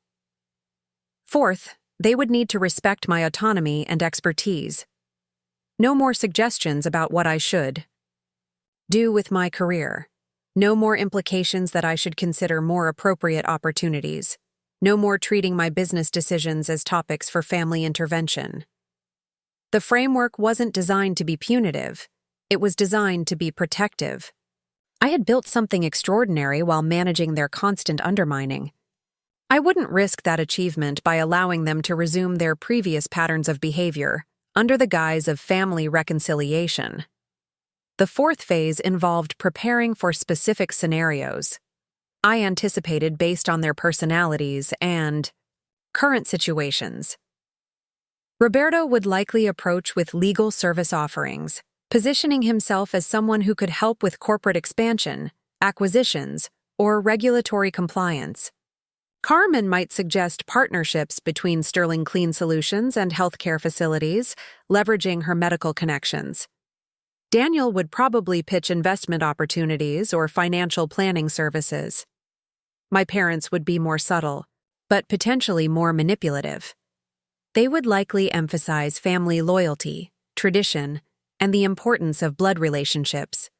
Fourth, they would need to respect my autonomy and expertise. No more suggestions about what I should do with my career. No more implications that I should consider more appropriate opportunities. No more treating my business decisions as topics for family intervention. The framework wasn't designed to be punitive. It was designed to be protective. I had built something extraordinary while managing their constant undermining. I wouldn't risk that achievement by allowing them to resume their previous patterns of behavior under the guise of family reconciliation. The fourth phase involved preparing for specific scenarios I anticipated based on their personalities and current situations. Roberto would likely approach with legal service offerings, positioning himself as someone who could help with corporate expansion, acquisitions, or regulatory compliance. Carmen might suggest partnerships between Sterling Clean Solutions and healthcare facilities, leveraging her medical connections. Daniel would probably pitch investment opportunities or financial planning services. My parents would be more subtle, but potentially more manipulative. They would likely emphasize family loyalty, tradition, and the importance of blood relationships.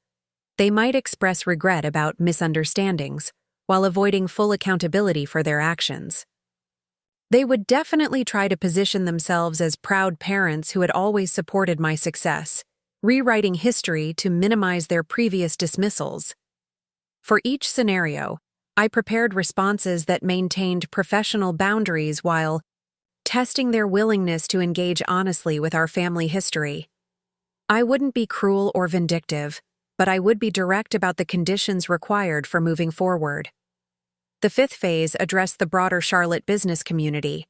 They might express regret about misunderstandings, while avoiding full accountability for their actions. They would definitely try to position themselves as proud parents who had always supported my success, rewriting history to minimize their previous dismissals. For each scenario, I prepared responses that maintained professional boundaries while testing their willingness to engage honestly with our family history. I wouldn't be cruel or vindictive, but I would be direct about the conditions required for moving forward. The fifth phase addressed the broader Charlotte business community,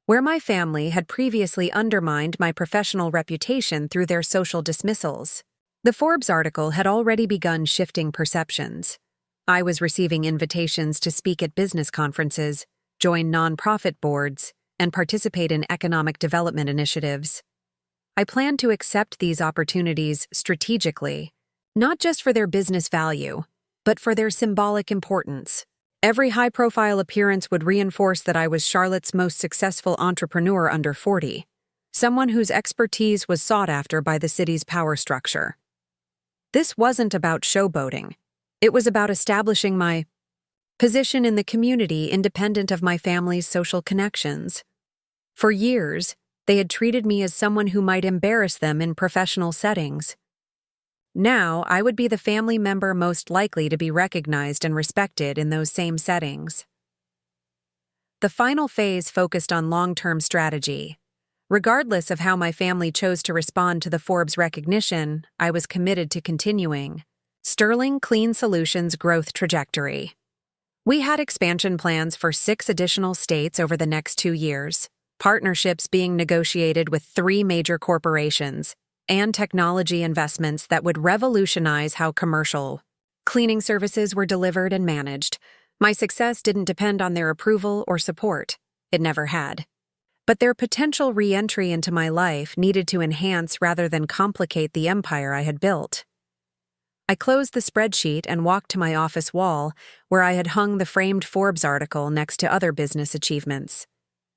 where my family had previously undermined my professional reputation through their social dismissals. The Forbes article had already begun shifting perceptions. I was receiving invitations to speak at business conferences, join nonprofit boards, and participate in economic development initiatives. I planned to accept these opportunities strategically, not just for their business value, but for their symbolic importance. Every high-profile appearance would reinforce that I was Charlotte's most successful entrepreneur under 40, someone whose expertise was sought after by the city's power structure. This wasn't about showboating. It was about establishing my position in the community independent of my family's social connections. For years, they had treated me as someone who might embarrass them in professional settings. Now, I would be the family member most likely to be recognized and respected in those same settings. The final phase focused on long-term strategy. Regardless of how my family chose to respond to the Forbes recognition, I was committed to continuing Sterling Clean Solutions' growth trajectory. We had expansion plans for 6 additional states over the next 2 years, partnerships being negotiated with 3 major corporations, and technology investments that would revolutionize how commercial cleaning services were delivered and managed. My success didn't depend on their approval or support. It never had. But their potential re-entry into my life needed to enhance rather than complicate the empire I had built. I closed the spreadsheet and walked to my office wall, where I had hung the framed Forbes article next to other business achievements.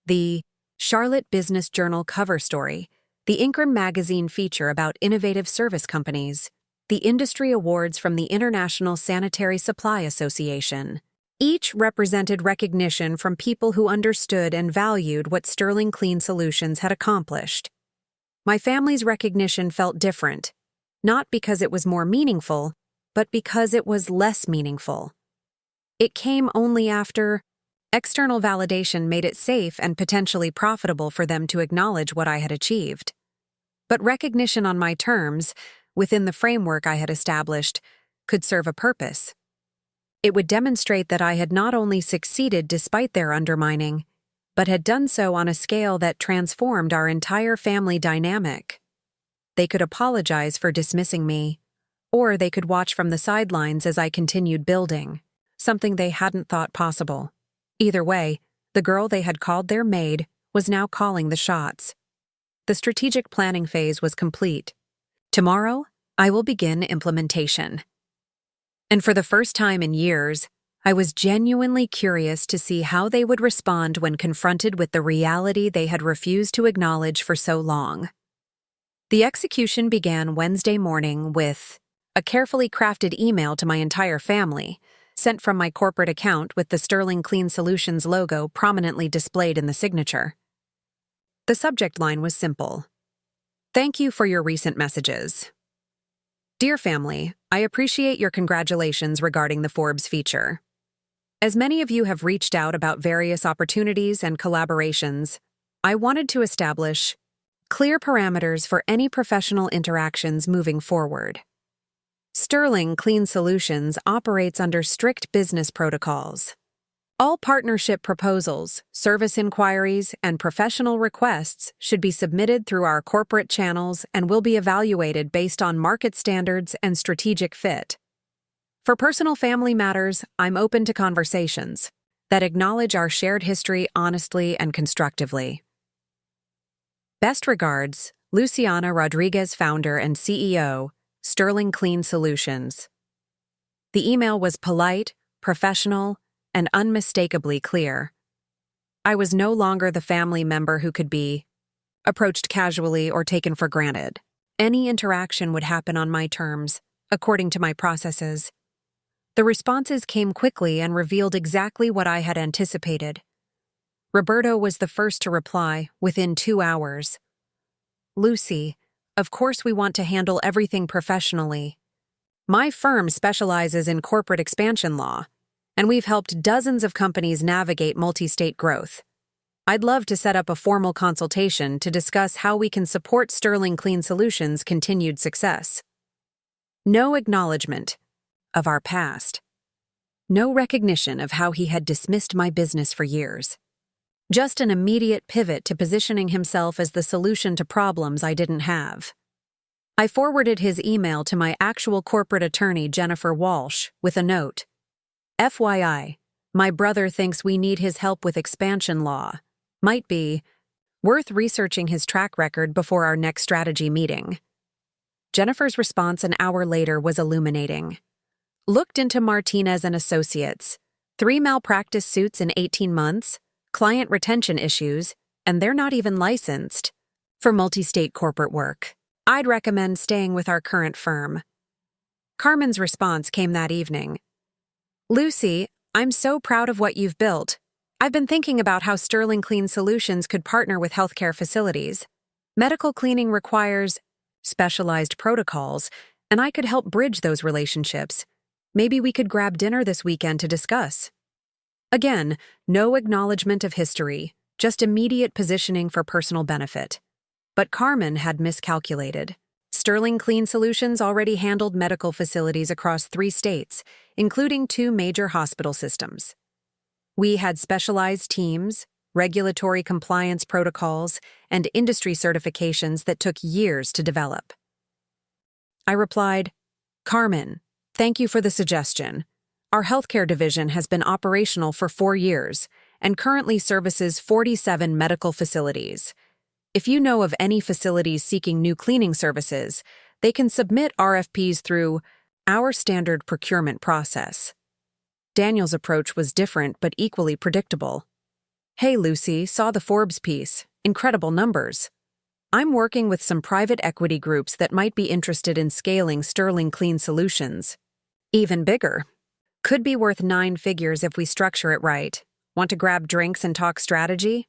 The Charlotte Business Journal cover story, the Ingram magazine feature about innovative service companies, the industry awards from the International Sanitary Supply Association. Each represented recognition from people who understood and valued what Sterling Clean Solutions had accomplished. My family's recognition felt different, not because it was more meaningful, but because it was less meaningful. It came only after external validation made it safe and potentially profitable for them to acknowledge what I had achieved. But recognition on my terms, within the framework I had established, could serve a purpose. It would demonstrate that I had not only succeeded despite their undermining, but had done so on a scale that transformed our entire family dynamic. They could apologize for dismissing me, or they could watch from the sidelines as I continued building, something they hadn't thought possible. Either way, the girl they had called their maid was now calling the shots. The strategic planning phase was complete. Tomorrow, I will begin implementation. And for the first time in years, I was genuinely curious to see how they would respond when confronted with the reality they had refused to acknowledge for so long. The execution began Wednesday morning with a carefully crafted email to my entire family, sent from my corporate account with the Sterling Clean Solutions logo prominently displayed in the signature. The subject line was simple. Thank you for your recent messages. Dear family, I appreciate your congratulations regarding the Forbes feature. As many of you have reached out about various opportunities and collaborations, I wanted to establish clear parameters for any professional interactions moving forward. Sterling Clean Solutions operates under strict business protocols. All partnership proposals, service inquiries, and professional requests should be submitted through our corporate channels and will be evaluated based on market standards and strategic fit. For personal family matters, I'm open to conversations that acknowledge our shared history honestly and constructively. Best regards, Luciana Rodriguez, founder and CEO, Sterling Clean Solutions. The email was polite, professional, and unmistakably clear. I was no longer the family member who could be approached casually or taken for granted. Any interaction would happen on my terms, according to my processes. The responses came quickly and revealed exactly what I had anticipated. Roberto was the first to reply, within 2 hours. Lucy, of course we want to handle everything professionally. My firm specializes in corporate expansion law, and we've helped dozens of companies navigate multi-state growth. I'd love to set up a formal consultation to discuss how we can support Sterling Clean Solutions' continued success. No acknowledgement of our past. No recognition of how he had dismissed my business for years. Just an immediate pivot to positioning himself as the solution to problems I didn't have. I forwarded his email to my actual corporate attorney, Jennifer Walsh, with a note. FYI, my brother thinks we need his help with expansion law. Might be worth researching his track record before our next strategy meeting. Jennifer's response an hour later was illuminating. Looked into Martinez and Associates. 3 malpractice suits in 18 months, client retention issues, and they're not even licensed. For multi-state corporate work, I'd recommend staying with our current firm. Carmen's response came that evening. Lucy, I'm so proud of what you've built. I've been thinking about how Sterling Clean Solutions could partner with healthcare facilities. Medical cleaning requires specialized protocols, and I could help bridge those relationships. Maybe we could grab dinner this weekend to discuss. Again, no acknowledgement of history, just immediate positioning for personal benefit. But Carmen had miscalculated. Sterling Clean Solutions already handled medical facilities across 3 states, including 2 major hospital systems. We had specialized teams, regulatory compliance protocols, and industry certifications that took years to develop. I replied, Carmen, thank you for the suggestion. Our healthcare division has been operational for 4 years and currently services 47 medical facilities. If you know of any facilities seeking new cleaning services, they can submit RFPs through our standard procurement process. Daniel's approach was different but equally predictable. Hey Lucy, saw the Forbes piece. Incredible numbers. I'm working with some private equity groups that might be interested in scaling Sterling Clean Solutions. Even bigger. Could be worth 9 figures if we structure it right. Want to grab drinks and talk strategy?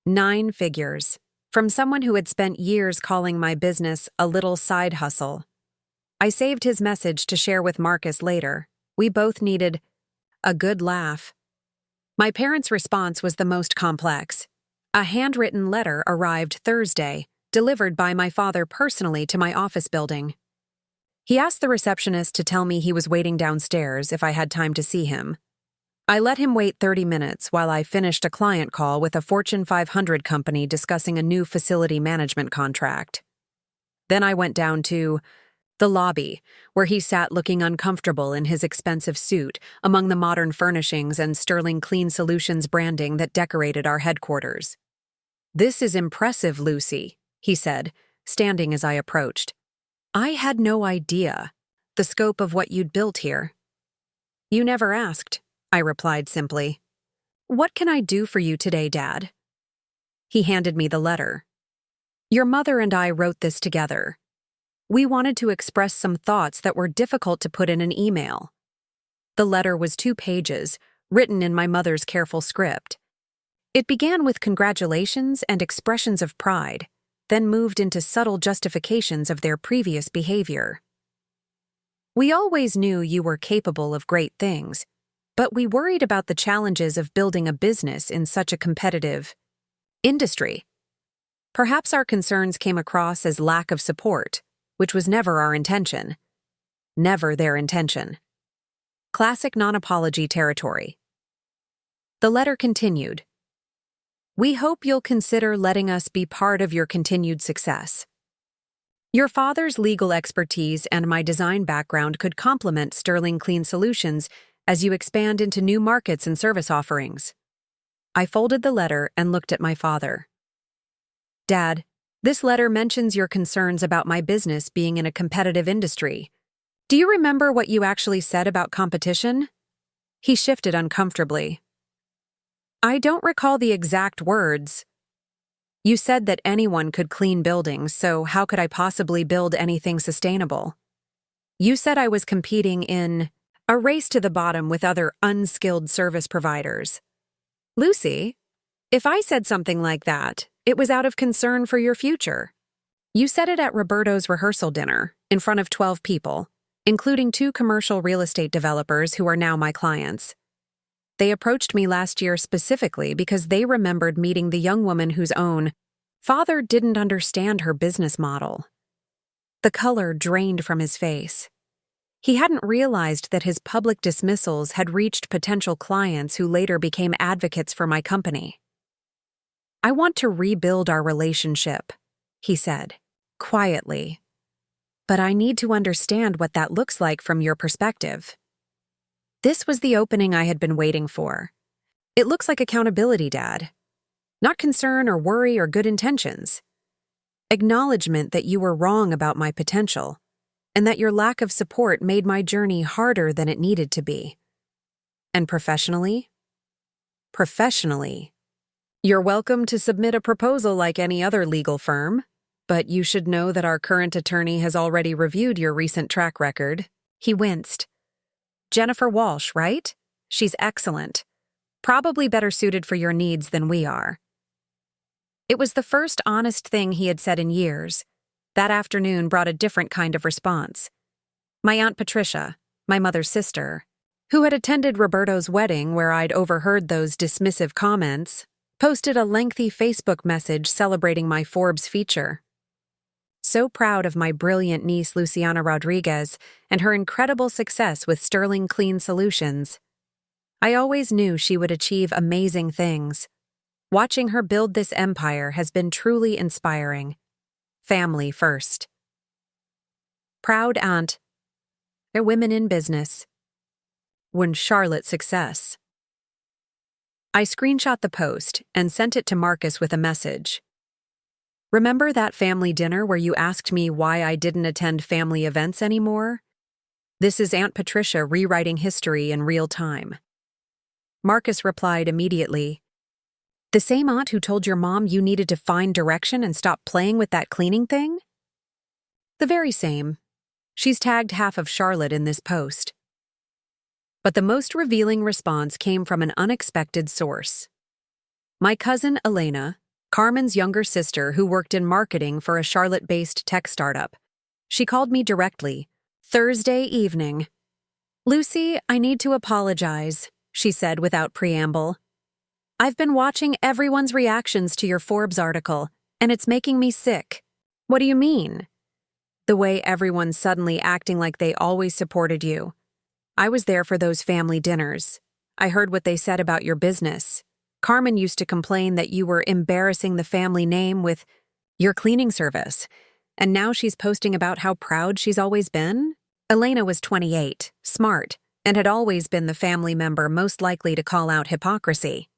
9 figures. From someone who had spent years calling my business a little side hustle. I saved his message to share with Marcus later. We both needed a good laugh. My parents' response was the most complex. A handwritten letter arrived Thursday, delivered by my father personally to my office building. He asked the receptionist to tell me he was waiting downstairs if I had time to see him. I let him wait 30 minutes while I finished a client call with a Fortune 500 company discussing a new facility management contract. Then I went down to The lobby, where he sat looking uncomfortable in his expensive suit among the modern furnishings and Sterling Clean Solutions branding that decorated our headquarters. "This is impressive, Lucy," he said, standing as I approached. "I had no idea the scope of what you'd built here." "You never asked," I replied simply. "What can I do for you today, Dad?" He handed me the letter. "Your mother and I wrote this together. We wanted to express some thoughts that were difficult to put in an email." The letter was 2 pages, written in my mother's careful script. It began with congratulations and expressions of pride, then moved into subtle justifications of their previous behavior. "We always knew you were capable of great things, but we worried about the challenges of building a business in such a competitive industry. Perhaps our concerns came across as lack of support, which was never our intention. Never their intention." Classic non-apology territory. The letter continued. "We hope you'll consider letting us be part of your continued success. Your father's legal expertise and my design background could complement Sterling Clean Solutions as you expand into new markets and service offerings." I folded the letter and looked at my father. "Dad, this letter mentions your concerns about my business being in a competitive industry. Do you remember what you actually said about competition?" He shifted uncomfortably. "I don't recall the exact words. You said that anyone could clean buildings, so how could I possibly build anything sustainable? You said I was competing in a race to the bottom with other unskilled service providers. Lucy, if I said something like that, it was out of concern for your future. You said it at Roberto's rehearsal dinner, in front of 12 people, including 2 commercial real estate developers who are now my clients. They approached me last year specifically because they remembered meeting the young woman whose own father didn't understand her business model." The color drained from his face. He hadn't realized that his public dismissals had reached potential clients who later became advocates for my company. "I want to rebuild our relationship," he said, quietly. "But I need to understand what that looks like from your perspective." This was the opening I had been waiting for. "It looks like accountability, Dad. Not concern or worry or good intentions. Acknowledgement that you were wrong about my potential, and that your lack of support made my journey harder than it needed to be. And professionally? Professionally, you're welcome to submit a proposal like any other legal firm, but you should know that our current attorney has already reviewed your recent track record." He winced. "Jennifer Walsh, right? She's excellent. Probably better suited for your needs than we are." It was the first honest thing he had said in years. That afternoon brought a different kind of response. My Aunt Patricia, my mother's sister, who had attended Roberto's wedding where I'd overheard those dismissive comments, posted a lengthy Facebook message celebrating my Forbes feature. So proud of my brilliant niece Luciana Rodriguez and her incredible success with Sterling Clean Solutions. I always knew she would achieve amazing things. Watching her build this empire has been truly inspiring. Family first. Proud aunt. They're women in business. When Charlotte success. I screenshot the post and sent it to Marcus with a message. "Remember that family dinner where you asked me why I didn't attend family events anymore? This is Aunt Patricia rewriting history in real time." Marcus replied immediately, "The same aunt who told your mom you needed to find direction and stop playing with that cleaning thing?" "The very same. She's tagged half of Charlotte in this post." But the most revealing response came from an unexpected source. My cousin Elena, Carmen's younger sister who worked in marketing for a Charlotte-based tech startup. She called me directly, Thursday evening. "Lucy, I need to apologize," she said without preamble. "I've been watching everyone's reactions to your Forbes article, and it's making me sick." "What do you mean?" "The way everyone's suddenly acting like they always supported you. I was there for those family dinners. I heard what they said about your business. Carmen used to complain that you were embarrassing the family name with your cleaning service, and now she's posting about how proud she's always been? Elena was 28, smart, and had always been the family member most likely to call out hypocrisy.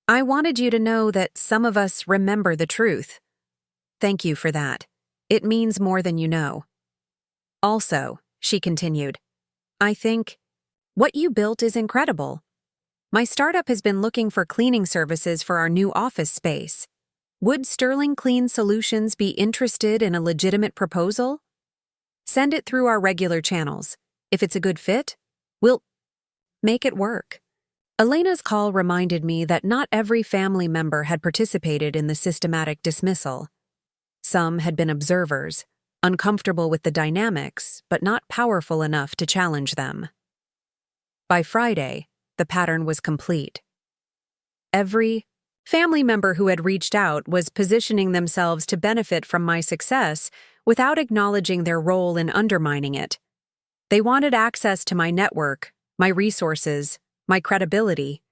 I wanted you to know that some of us remember the truth. Thank you for that. It means more than you know. Also, she continued, I think what you built is incredible. My startup has been looking for cleaning services for our new office space. Would Sterling Clean Solutions be interested in a legitimate proposal? Send it through our regular channels. If it's a good fit, we'll make it work. Elena's call reminded me that not every family member had participated in the systematic dismissal. Some had been observers, uncomfortable with the dynamics, but not powerful enough to challenge them. By Friday, the pattern was complete. Every family member who had reached out was positioning themselves to benefit from my success without acknowledging their role in undermining it. They wanted access to my network, my resources, my credibility,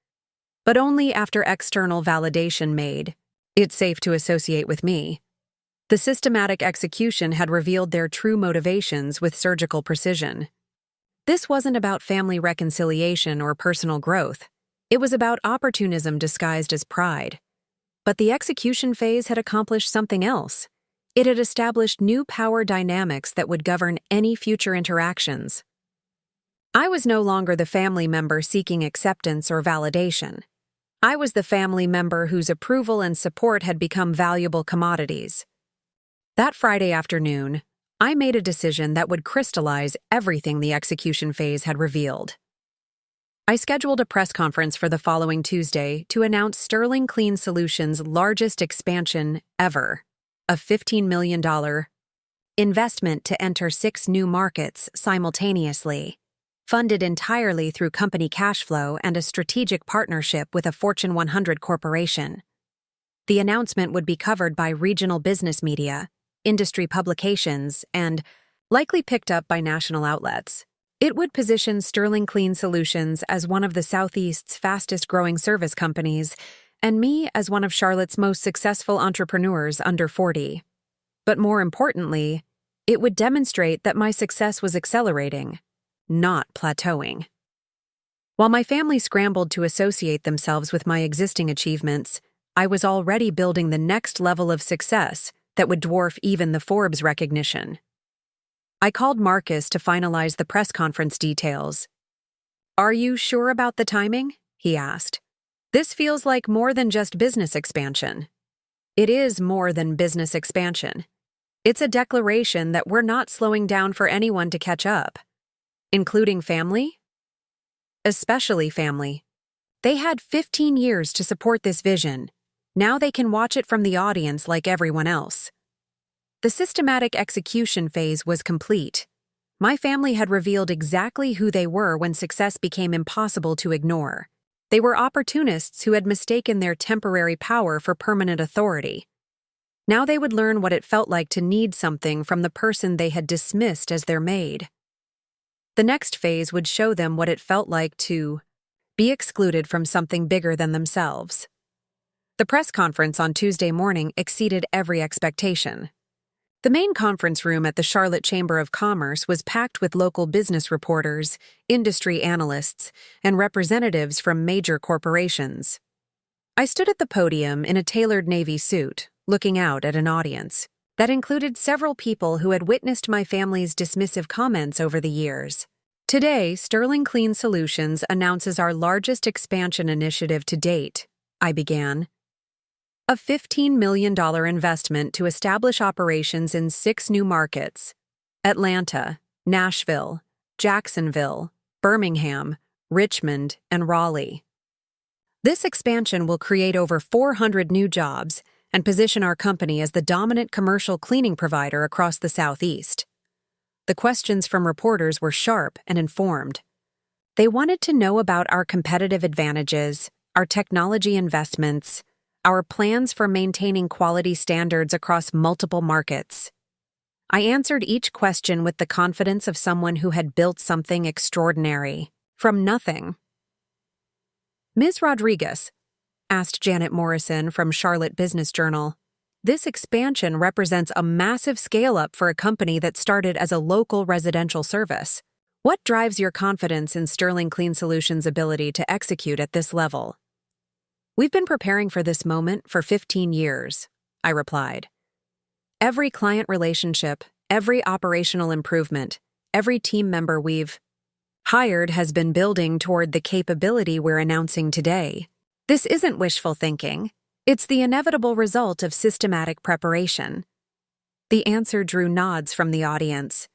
but only after external validation made it safe to associate with me. The systematic execution had revealed their true motivations with surgical precision. This wasn't about family reconciliation or personal growth. It was about opportunism disguised as pride. But the execution phase had accomplished something else. It had established new power dynamics that would govern any future interactions. I was no longer the family member seeking acceptance or validation. I was the family member whose approval and support had become valuable commodities. That Friday afternoon, I made a decision that would crystallize everything the execution phase had revealed. I scheduled a press conference for the following Tuesday to announce Sterling Clean Solutions' largest expansion ever, a $15 million investment to enter 6 new markets simultaneously, funded entirely through company cash flow and a strategic partnership with a Fortune 100 corporation. The announcement would be covered by regional business media, industry publications, and likely picked up by national outlets. It would position Sterling Clean Solutions as one of the Southeast's fastest-growing service companies, and me as one of Charlotte's most successful entrepreneurs under 40. But more importantly, it would demonstrate that my success was accelerating, not plateauing. While my family scrambled to associate themselves with my existing achievements, I was already building the next level of success that would dwarf even the Forbes recognition. I called Marcus to finalize the press conference details. Are you sure about the timing? He asked. This feels like more than just business expansion. It is more than business expansion. It's a declaration that we're not slowing down for anyone to catch up. Including family? Especially family. They had 15 years to support this vision. Now they can watch it from the audience like everyone else. The systematic execution phase was complete. My family had revealed exactly who they were when success became impossible to ignore. They were opportunists who had mistaken their temporary power for permanent authority. Now they would learn what it felt like to need something from the person they had dismissed as their maid. The next phase would show them what it felt like to be excluded from something bigger than themselves. The press conference on Tuesday morning exceeded every expectation. The main conference room at the Charlotte Chamber of Commerce was packed with local business reporters, industry analysts, and representatives from major corporations. I stood at the podium in a tailored navy suit, looking out at an audience that included several people who had witnessed my family's dismissive comments over the years. Today, Sterling Clean Solutions announces our largest expansion initiative to date, I began. A $15 million investment to establish operations in 6 new markets: Atlanta, Nashville, Jacksonville, Birmingham, Richmond, and Raleigh. This expansion will create over 400 new jobs and position our company as the dominant commercial cleaning provider across the Southeast. The questions from reporters were sharp and informed. They wanted to know about our competitive advantages, our technology investments, our plans for maintaining quality standards across multiple markets. I answered each question with the confidence of someone who had built something extraordinary from nothing. Ms. Rodriguez, asked Janet Morrison from Charlotte Business Journal, this expansion represents a massive scale-up for a company that started as a local residential service. What drives your confidence in Sterling Clean Solutions' ability to execute at this level? We've been preparing for this moment for 15 years, I replied. Every client relationship, every operational improvement, every team member we've hired has been building toward the capability we're announcing today. This isn't wishful thinking. It's the inevitable result of systematic preparation. The answer drew nods from the audience.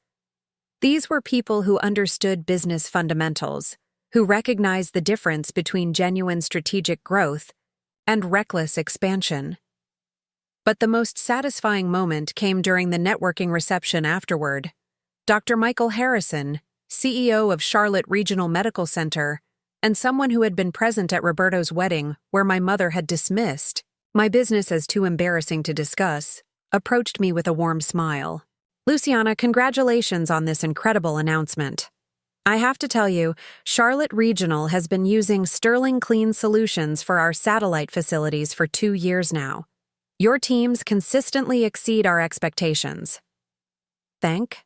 These were people who understood business fundamentals, who recognized the difference between genuine strategic growth and reckless expansion. But the most satisfying moment came during the networking reception afterward. Dr. Michael Harrison, CEO of Charlotte Regional Medical Center, and someone who had been present at Roberto's wedding, where my mother had dismissed my business as too embarrassing to discuss, approached me with a warm smile. Luciana, congratulations on this incredible announcement. I have to tell you, Charlotte Regional has been using Sterling Clean Solutions for our satellite facilities for 2 years now. Your teams consistently exceed our expectations. Thank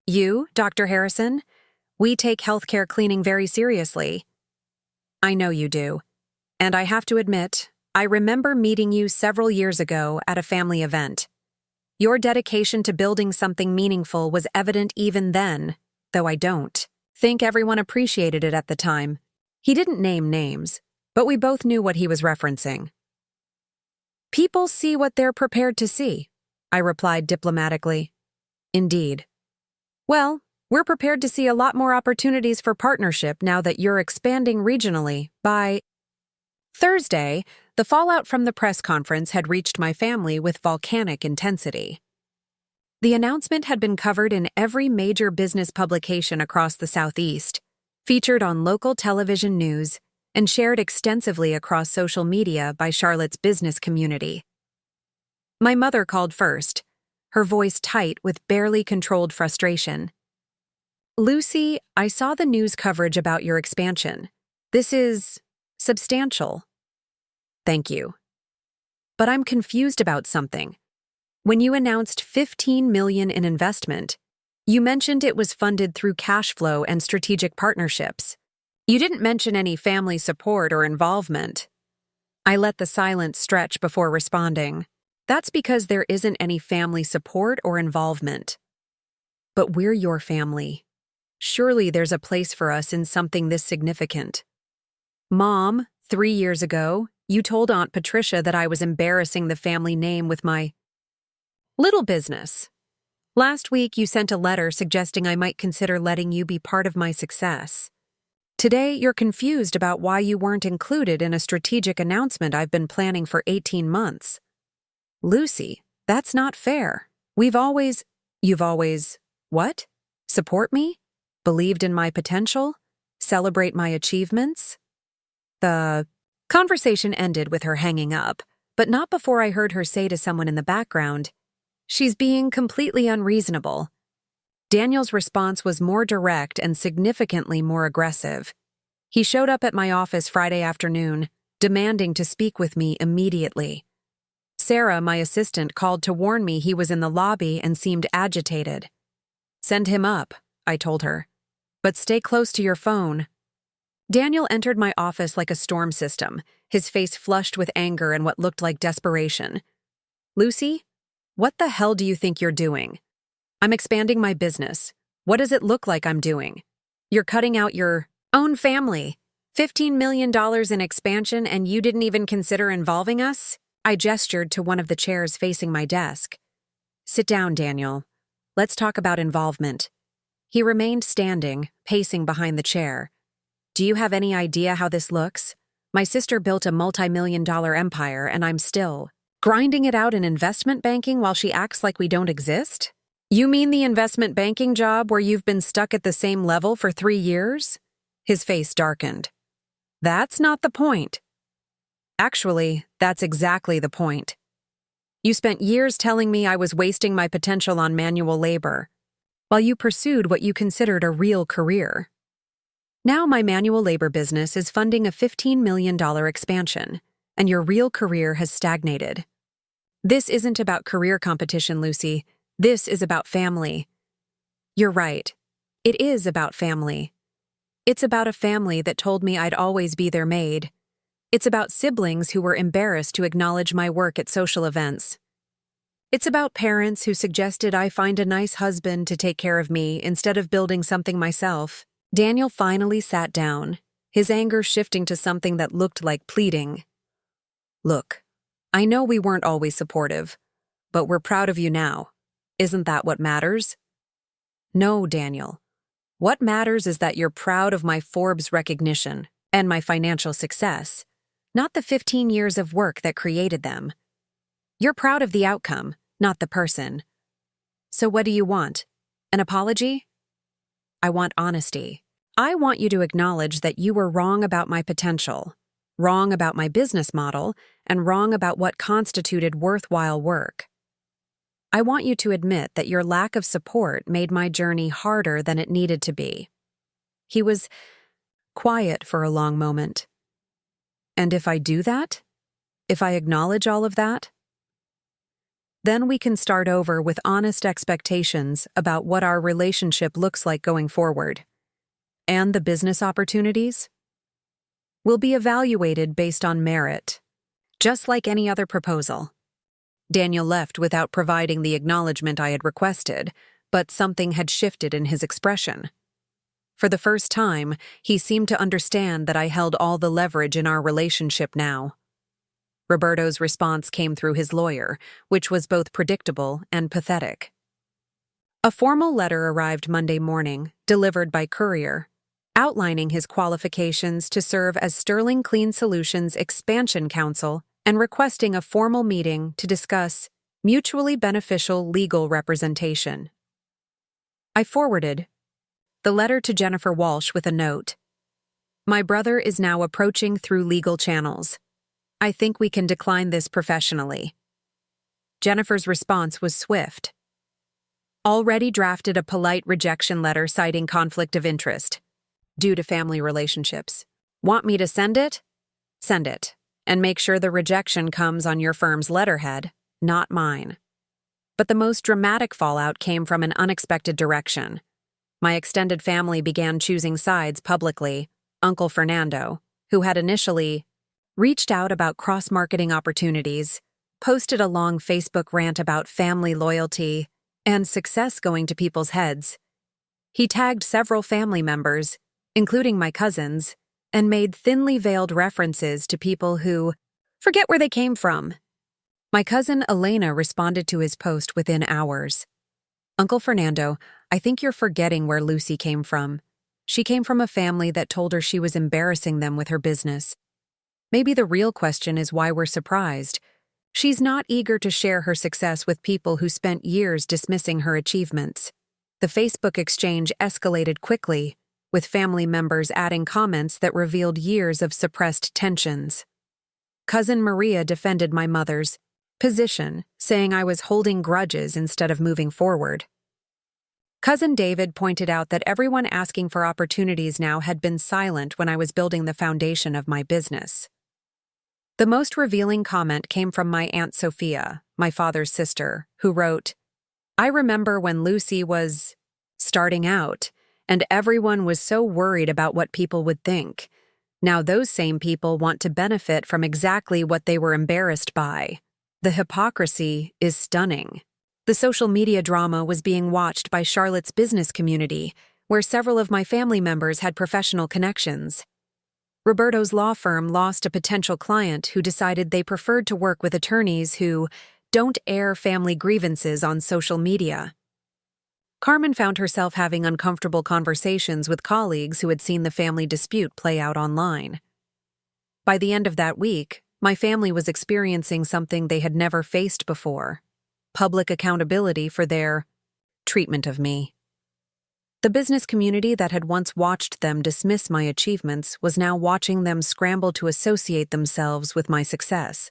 you, Dr. Harrison. We take healthcare cleaning very seriously. I know you do. And I have to admit, I remember meeting you several years ago at a family event. Your dedication to building something meaningful was evident even then, though I don't think everyone appreciated it at the time. He didn't name names, but we both knew what he was referencing. People see what they're prepared to see, I replied diplomatically. Indeed. Well, we're prepared to see a lot more opportunities for partnership now that you're expanding regionally. By Thursday, the fallout from the press conference had reached my family with volcanic intensity. The announcement had been covered in every major business publication across the Southeast, featured on local television news, and shared extensively across social media by Charlotte's business community. My mother called first, her voice tight with barely controlled frustration. Lucy, I saw the news coverage about your expansion. This is substantial. Thank you. But I'm confused about something. When you announced $15 million in investment, you mentioned it was funded through cash flow and strategic partnerships. You didn't mention any family support or involvement. I let the silence stretch before responding. That's because there isn't any family support or involvement. But we're your family. Surely there's a place for us in something this significant. Mom, 3 years ago, you told Aunt Patricia that I was embarrassing the family name with my little business. Last week, you sent a letter suggesting I might consider letting you be part of my success. Today, you're confused about why you weren't included in a strategic announcement I've been planning for 18 months. Lucy, that's not fair. You've always, what? Support me? Believed in my potential? Celebrate my achievements? The conversation ended with her hanging up, but not before I heard her say to someone in the background, "She's being completely unreasonable." Daniel's response was more direct and significantly more aggressive. He showed up at my office Friday afternoon, demanding to speak with me immediately. Sarah, my assistant, called to warn me he was in the lobby and seemed agitated. "Send him up," I told her. "But stay close to your phone." Daniel entered my office like a storm system, his face flushed with anger and what looked like desperation. "Lucy, what the hell do you think you're doing? I'm expanding my business. What does it look like I'm doing? You're cutting out your own family. $15 million in expansion and you didn't even consider involving us?" I gestured to one of the chairs facing my desk. "Sit down, Daniel. Let's talk about involvement." He remained standing, pacing behind the chair. "Do you have any idea how this looks? My sister built a multi-million-dollar empire and I'm still grinding it out in investment banking while she acts like we don't exist? You mean the investment banking job where you've been stuck at the same level for 3 years? His face darkened. "That's not the point." "Actually, that's exactly the point. You spent years telling me I was wasting my potential on manual labor, while you pursued what you considered a real career. Now my manual labor business is funding a $15 million expansion, and your real career has stagnated. This isn't about career competition, Lucy. This is about family. You're right. It is about family. It's about a family that told me I'd always be their maid. It's about siblings who were embarrassed to acknowledge my work at social events. It's about parents who suggested I find a nice husband to take care of me instead of building something myself. Daniel finally sat down, his anger shifting to something that looked like pleading. Look, I know we weren't always supportive, but we're proud of you now. Isn't that what matters? No, Daniel. What matters is that you're proud of my Forbes recognition and my financial success, not the 15 years of work that created them. You're proud of the outcome, not the person. So what do you want? An apology? I want honesty. I want you to acknowledge that you were wrong about my potential, wrong about my business model, and wrong about what constituted worthwhile work. I want you to admit that your lack of support made my journey harder than it needed to be. He was quiet for a long moment. And if I do that, if I acknowledge all of that, then we can start over with honest expectations about what our relationship looks like going forward. And the business opportunities will be evaluated based on merit, just like any other proposal. Daniel left without providing the acknowledgement I had requested, but something had shifted in his expression. For the first time, he seemed to understand that I held all the leverage in our relationship now. Roberto's response came through his lawyer, which was both predictable and pathetic. A formal letter arrived Monday morning, delivered by courier, outlining his qualifications to serve as Sterling Clean Solutions Expansion Counsel and requesting a formal meeting to discuss mutually beneficial legal representation. I forwarded the letter to Jennifer Walsh with a note. My brother is now approaching through legal channels. I think we can decline this professionally. Jennifer's response was swift. Already drafted a polite rejection letter citing conflict of interest due to family relationships. Want me to send it? Send it. And make sure the rejection comes on your firm's letterhead, not mine. But the most dramatic fallout came from an unexpected direction. My extended family began choosing sides publicly. Uncle Fernando, who had initially reached out about cross-marketing opportunities, posted a long Facebook rant about family loyalty and success going to people's heads. He tagged several family members, including my cousins, and made thinly veiled references to people who forget where they came from. My cousin Elena responded to his post within hours. Uncle Fernando, I think you're forgetting where Lucy came from. She came from a family that told her she was embarrassing them with her business. Maybe the real question is why we're surprised. She's not eager to share her success with people who spent years dismissing her achievements. The Facebook exchange escalated quickly, with family members adding comments that revealed years of suppressed tensions. Cousin Maria defended my mother's position, saying I was holding grudges instead of moving forward. Cousin David pointed out that everyone asking for opportunities now had been silent when I was building the foundation of my business. The most revealing comment came from my Aunt Sophia, my father's sister, who wrote, I remember when Lucy was starting out, and everyone was so worried about what people would think. Now those same people want to benefit from exactly what they were embarrassed by. The hypocrisy is stunning. The social media drama was being watched by Charlotte's business community, where several of my family members had professional connections. Roberto's law firm lost a potential client who decided they preferred to work with attorneys who don't air family grievances on social media. Carmen found herself having uncomfortable conversations with colleagues who had seen the family dispute play out online. By the end of that week, my family was experiencing something they had never faced before: public accountability for their treatment of me. The business community that had once watched them dismiss my achievements was now watching them scramble to associate themselves with my success.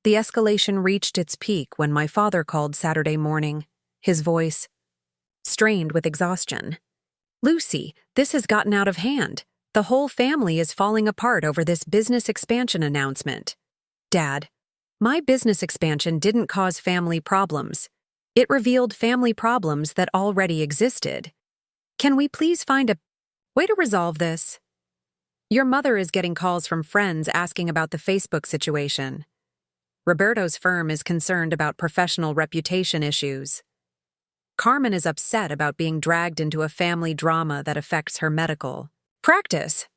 The escalation reached its peak when my father called Saturday morning, his voice strained with exhaustion. Lucy, this has gotten out of hand. The whole family is falling apart over this business expansion announcement. Dad, My business expansion didn't cause family problems. It revealed family problems that already existed. Can we please find a way to resolve this? Your mother is getting calls from friends asking about the Facebook situation. Roberto's firm is concerned about professional reputation issues. Carmen is upset about being dragged into a family drama that affects her medical practice.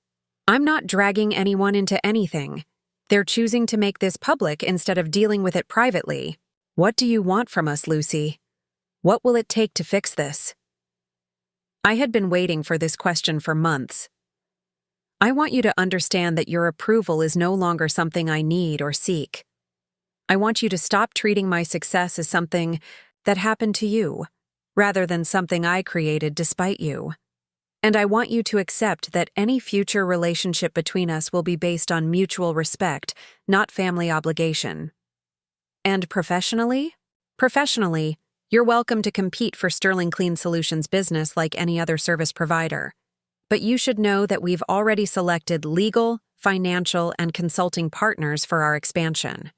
I'm not dragging anyone into anything. They're choosing to make this public instead of dealing with it privately. What do you want from us, Lucy? What will it take to fix this? I had been waiting for this question for months. I want you to understand that your approval is no longer something I need or seek. I want you to stop treating my success as something that happened to you, rather than something I created despite you. And I want you to accept that any future relationship between us will be based on mutual respect, not family obligation. And professionally? Professionally, you're welcome to compete for Sterling Clean Solutions business like any other service provider. But you should know that we've already selected legal, financial, and consulting partners for our expansion.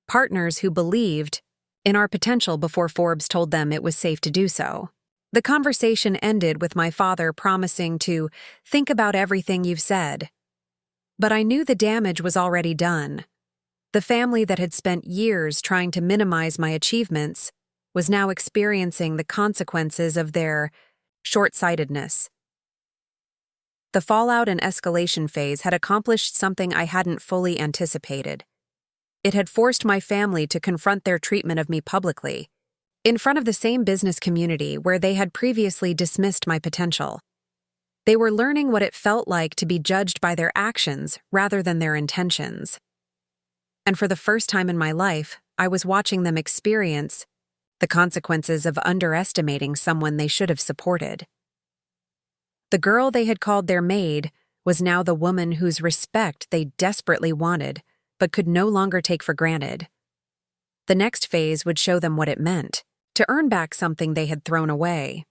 Partners who believed in our potential before Forbes told them it was safe to do so. The conversation ended with my father promising to think about everything you've said. But I knew the damage was already done. The family that had spent years trying to minimize my achievements was now experiencing the consequences of their short-sightedness. The fallout and escalation phase had accomplished something I hadn't fully anticipated. It had forced my family to confront their treatment of me publicly, in front of the same business community where they had previously dismissed my potential. They were learning what it felt like to be judged by their actions rather than their intentions. And for the first time in my life, I was watching them experience the consequences of underestimating someone they should have supported. The girl they had called their maid was now the woman whose respect they desperately wanted, but could no longer take for granted. The next phase would show them what it meant to earn back something they had thrown away.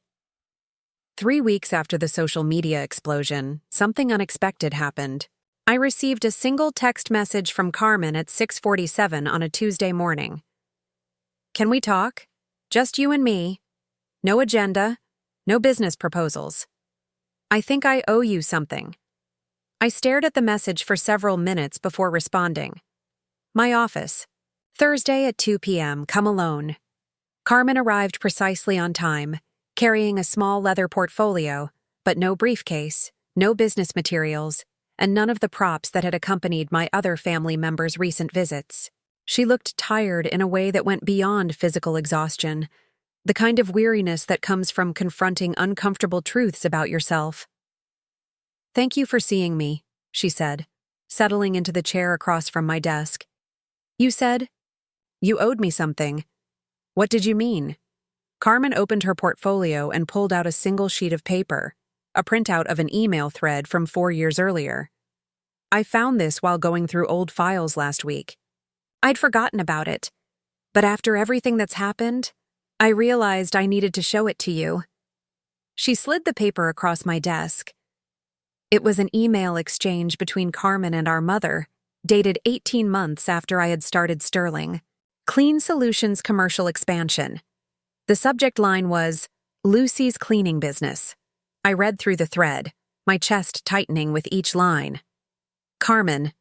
3 weeks after the social media explosion, something unexpected happened. I received a single text message from Carmen at 6:47 on a Tuesday morning. Can we talk? Just you and me. No agenda, no business proposals. I think I owe you something. I stared at the message for several minutes before responding. My office. Thursday at 2 p.m., come alone. Carmen arrived precisely on time, carrying a small leather portfolio, but no briefcase, no business materials, and none of the props that had accompanied my other family members' recent visits. She looked tired in a way that went beyond physical exhaustion, the kind of weariness that comes from confronting uncomfortable truths about yourself. Thank you for seeing me, she said, settling into the chair across from my desk. You said you owed me something. What did you mean? Carmen opened her portfolio and pulled out a single sheet of paper, a printout of an email thread from 4 years earlier. I found this while going through old files last week. I'd forgotten about it, but after everything that's happened, I realized I needed to show it to you. She slid the paper across my desk. It was an email exchange between Carmen and our mother, dated 18 months after I had started Sterling. Clean Solutions Commercial Expansion. The subject line was, Lucy's Cleaning Business. I read through the thread, my chest tightening with each line. Carmen.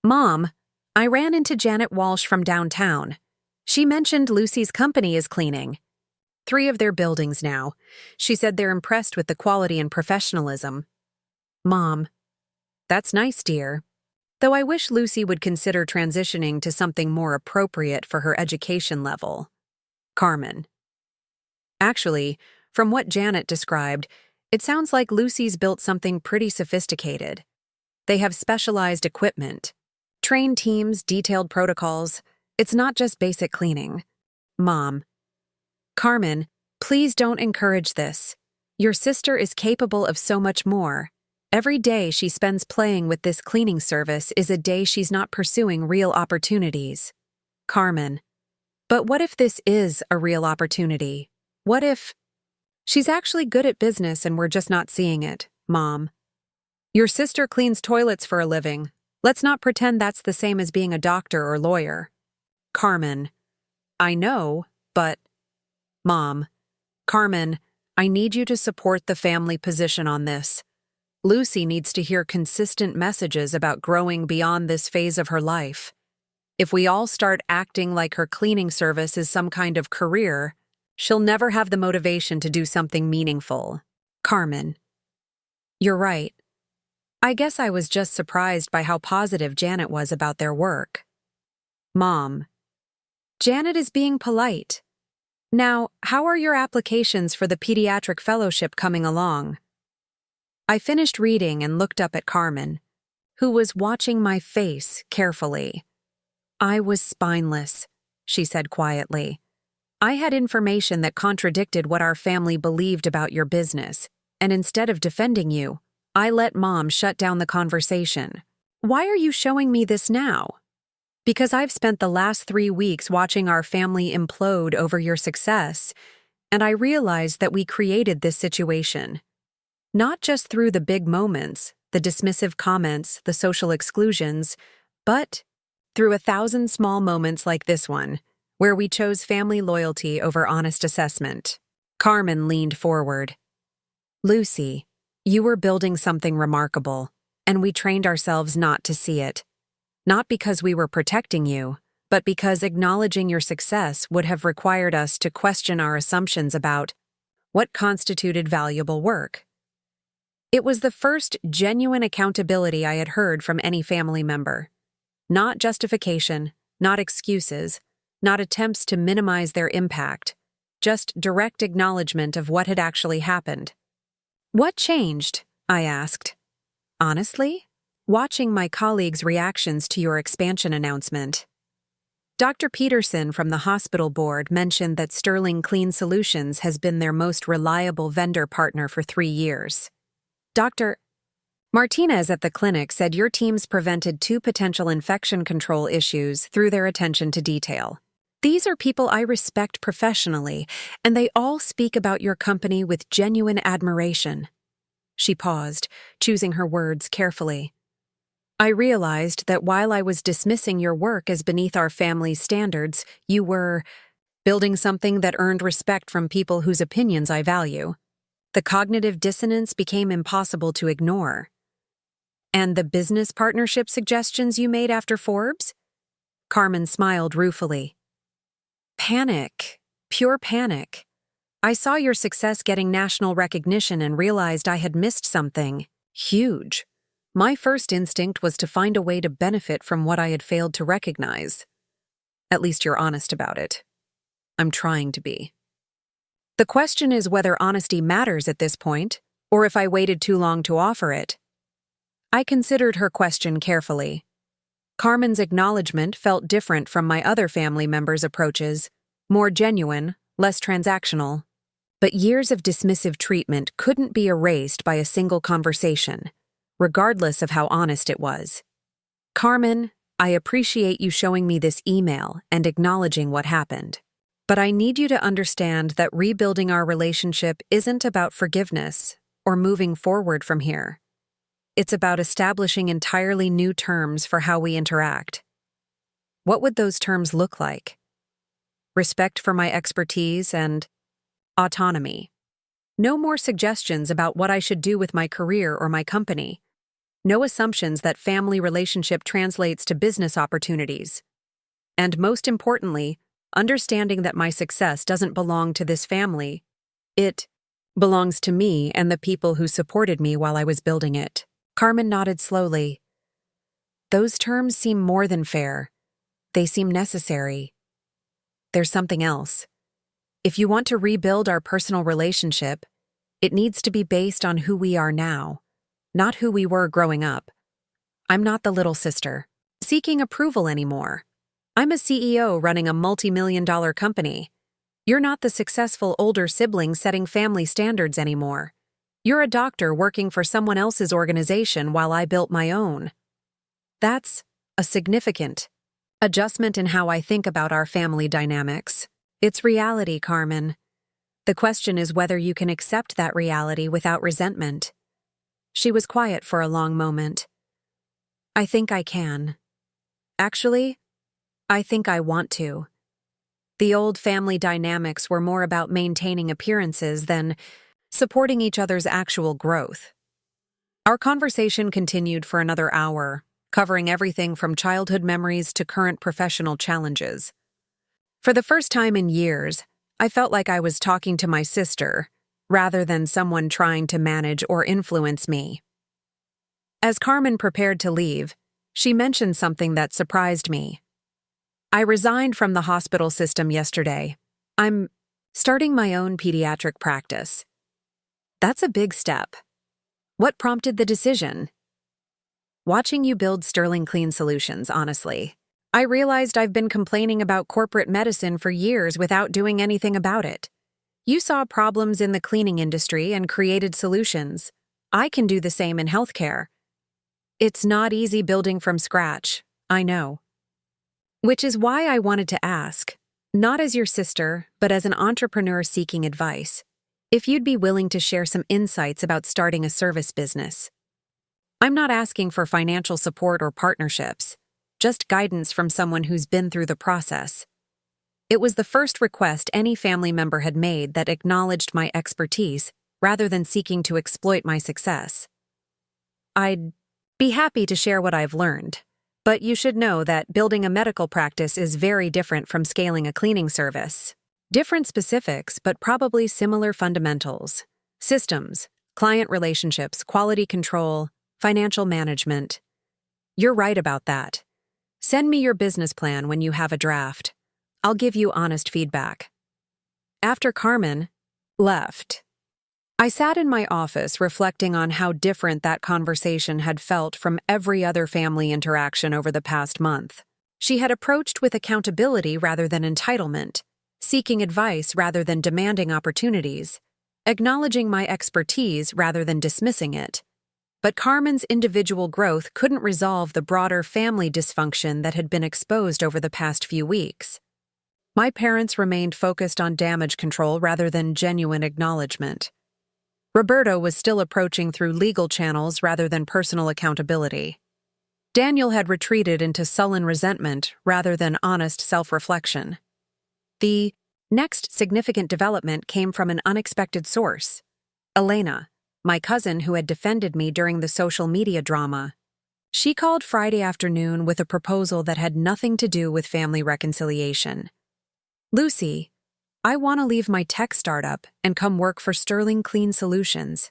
Mom, I ran into Janet Walsh from downtown. She mentioned Lucy's company is cleaning 3 of their buildings now. She said they're impressed with the quality and professionalism. Mom. That's nice, dear. Though I wish Lucy would consider transitioning to something more appropriate for her education level. Carmen. Actually, from what Janet described, it sounds like Lucy's built something pretty sophisticated. They have specialized equipment, trained teams, detailed protocols. It's not just basic cleaning. Mom. Carmen, please don't encourage this. Your sister is capable of so much more. Every day she spends playing with this cleaning service is a day she's not pursuing real opportunities. Carmen. But what if this is a real opportunity? What if she's actually good at business and we're just not seeing it, Mom? Your sister cleans toilets for a living. Let's not pretend that's the same as being a doctor or lawyer. Carmen, I know, but… Mom, Carmen, I need you to support the family position on this. Lucy needs to hear consistent messages about growing beyond this phase of her life. If we all start acting like her cleaning service is some kind of career, she'll never have the motivation to do something meaningful. Carmen, you're right. I guess I was just surprised by how positive Janet was about their work. Mom, Janet is being polite. Now, how are your applications for the pediatric fellowship coming along? I finished reading and looked up at Carmen, who was watching my face carefully. I was spineless, she said quietly. I had information that contradicted what our family believed about your business, and instead of defending you, I let Mom shut down the conversation. Why are you showing me this now? Because I've spent the last 3 weeks watching our family implode over your success, and I realized that we created this situation. Not just through the big moments, the dismissive comments, the social exclusions, but through 1,000 small moments like this one, where we chose family loyalty over honest assessment. Carmen leaned forward. Lucy, you were building something remarkable, and we trained ourselves not to see it. Not because we were protecting you, but because acknowledging your success would have required us to question our assumptions about what constituted valuable work. It was the first genuine accountability I had heard from any family member. Not justification, not excuses, not attempts to minimize their impact, just direct acknowledgement of what had actually happened. What changed? I asked. Honestly, watching my colleagues' reactions to your expansion announcement. Dr. Peterson from the hospital board mentioned that Sterling Clean Solutions has been their most reliable vendor partner for 3 years. Dr. Martinez at the clinic said your teams prevented 2 potential infection control issues through their attention to detail. These are people I respect professionally, and they all speak about your company with genuine admiration. She paused, choosing her words carefully. I realized that while I was dismissing your work as beneath our family's standards, you were building something that earned respect from people whose opinions I value. The cognitive dissonance became impossible to ignore. And the business partnership suggestions you made after Forbes? Carmen smiled ruefully. Panic. Pure panic. I saw your success getting national recognition and realized I had missed something huge. My first instinct was to find a way to benefit from what I had failed to recognize. At least you're honest about it. I'm trying to be. The question is whether honesty matters at this point, or if I waited too long to offer it. I considered her question carefully. Carmen's acknowledgement felt different from my other family members' approaches, more genuine, less transactional. But years of dismissive treatment couldn't be erased by a single conversation, regardless of how honest it was. Carmen, I appreciate you showing me this email and acknowledging what happened. But I need you to understand that rebuilding our relationship isn't about forgiveness or moving forward from here. It's about establishing entirely new terms for how we interact. What would those terms look like? Respect for my expertise and autonomy. No more suggestions about what I should do with my career or my company. No assumptions that family relationship translates to business opportunities. And most importantly, understanding that my success doesn't belong to this family. It belongs to me and the people who supported me while I was building it. Carmen nodded slowly. Those terms seem more than fair. They seem necessary. There's something else. If you want to rebuild our personal relationship, it needs to be based on who we are now, not who we were growing up. I'm not the little sister, seeking approval anymore. I'm a CEO running a multi-million-dollar company. You're not the successful older sibling setting family standards anymore. You're a doctor working for someone else's organization while I built my own. That's a significant adjustment in how I think about our family dynamics. It's reality, Carmen. The question is whether you can accept that reality without resentment. She was quiet for a long moment. I think I can. Actually, I think I want to. The old family dynamics were more about maintaining appearances than supporting each other's actual growth. Our conversation continued for another hour, covering everything from childhood memories to current professional challenges. For the first time in years, I felt like I was talking to my sister, rather than someone trying to manage or influence me. As Carmen prepared to leave, she mentioned something that surprised me. I resigned from the hospital system yesterday. I'm starting my own pediatric practice. That's a big step. What prompted the decision? Watching you build Sterling Clean Solutions, honestly. I realized I've been complaining about corporate medicine for years without doing anything about it. You saw problems in the cleaning industry and created solutions. I can do the same in healthcare. It's not easy building from scratch, I know. Which is why I wanted to ask, not as your sister, but as an entrepreneur seeking advice, if you'd be willing to share some insights about starting a service business. I'm not asking for financial support or partnerships, just guidance from someone who's been through the process. It was the first request any family member had made that acknowledged my expertise rather than seeking to exploit my success. I'd be happy to share what I've learned, but you should know that building a medical practice is very different from scaling a cleaning service. Different specifics, but probably similar fundamentals. Systems, client relationships, quality control, financial management. You're right about that. Send me your business plan when you have a draft. I'll give you honest feedback. After Carmen left, I sat in my office reflecting on how different that conversation had felt from every other family interaction over the past month. She had approached with accountability rather than entitlement, seeking advice rather than demanding opportunities, acknowledging my expertise rather than dismissing it. But Carmen's individual growth couldn't resolve the broader family dysfunction that had been exposed over the past few weeks. My parents remained focused on damage control rather than genuine acknowledgement. Roberto was still approaching through legal channels rather than personal accountability. Daniel had retreated into sullen resentment rather than honest self-reflection. The next significant development came from an unexpected source. Elena, my cousin who had defended me during the social media drama. She called Friday afternoon with a proposal that had nothing to do with family reconciliation. Lucy, I want to leave my tech startup and come work for Sterling Clean Solutions.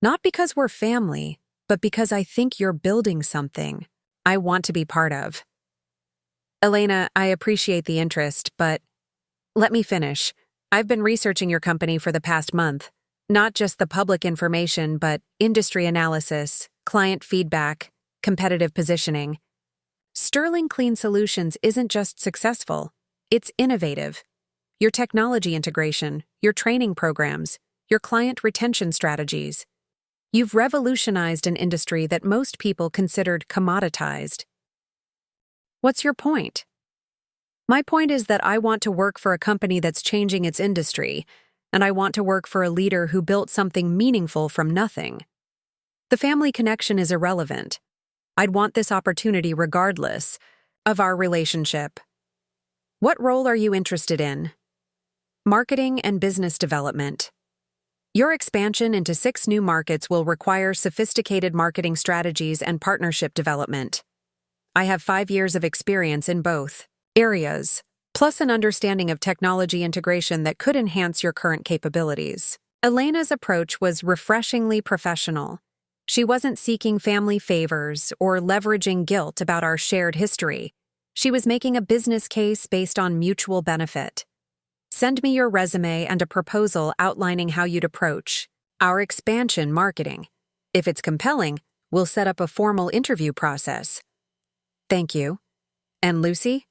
Not because we're family, but because I think you're building something I want to be part of. Elena, I appreciate the interest, but let me finish. I've been researching your company for the past month. Not just the public information, but industry analysis, client feedback, competitive positioning. Sterling Clean Solutions isn't just successful, it's innovative. Your technology integration, your training programs, your client retention strategies. You've revolutionized an industry that most people considered commoditized. What's your point? My point is that I want to work for a company that's changing its industry, and I want to work for a leader who built something meaningful from nothing. The family connection is irrelevant. I'd want this opportunity regardless of our relationship. What role are you interested in? Marketing and business development. Your expansion into 6 new markets will require sophisticated marketing strategies and partnership development. I have 5 years of experience in both areas, plus an understanding of technology integration that could enhance your current capabilities. Elena's approach was refreshingly professional. She wasn't seeking family favors or leveraging guilt about our shared history. She was making a business case based on mutual benefit. Send me your resume and a proposal outlining how you'd approach our expansion marketing. If it's compelling, we'll set up a formal interview process. Thank you. And Lucy?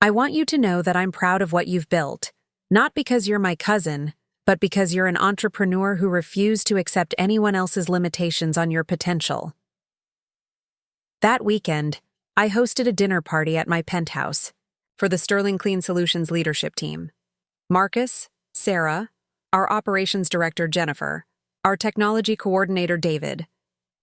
I want you to know that I'm proud of what you've built, not because you're my cousin, but because you're an entrepreneur who refused to accept anyone else's limitations on your potential. That weekend, I hosted a dinner party at my penthouse for the Sterling Clean Solutions leadership team. Marcus, Sarah, our operations director Jennifer, our technology coordinator David,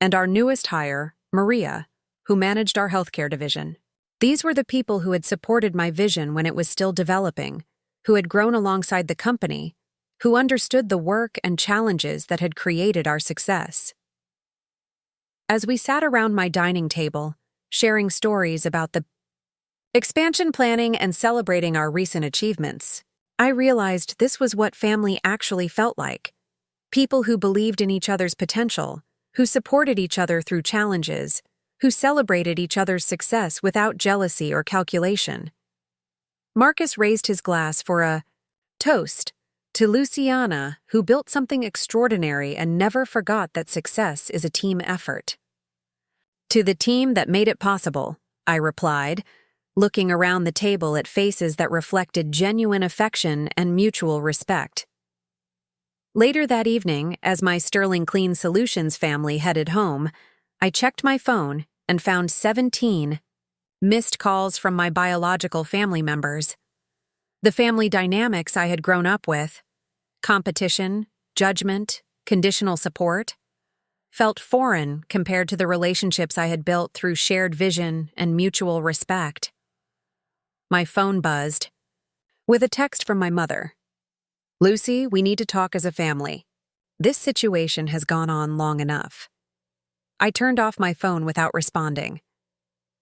and our newest hire, Maria, who managed our healthcare division. These were the people who had supported my vision when it was still developing, who had grown alongside the company, who understood the work and challenges that had created our success. As we sat around my dining table, sharing stories about the expansion planning and celebrating our recent achievements, I realized this was what family actually felt like. People who believed in each other's potential, who supported each other through challenges, who celebrated each other's success without jealousy or calculation. Marcus raised his glass for a toast to Luciana, who built something extraordinary and never forgot that success is a team effort. To the team that made it possible, I replied, looking around the table at faces that reflected genuine affection and mutual respect. Later that evening, as my Sterling Clean Solutions family headed home, I checked my phone and found 17 missed calls from my biological family members. The family dynamics I had grown up with, competition, judgment, conditional support, felt foreign compared to the relationships I had built through shared vision and mutual respect. My phone buzzed with a text from my mother. "Lucy, we need to talk as a family. This situation has gone on long enough." I turned off my phone without responding.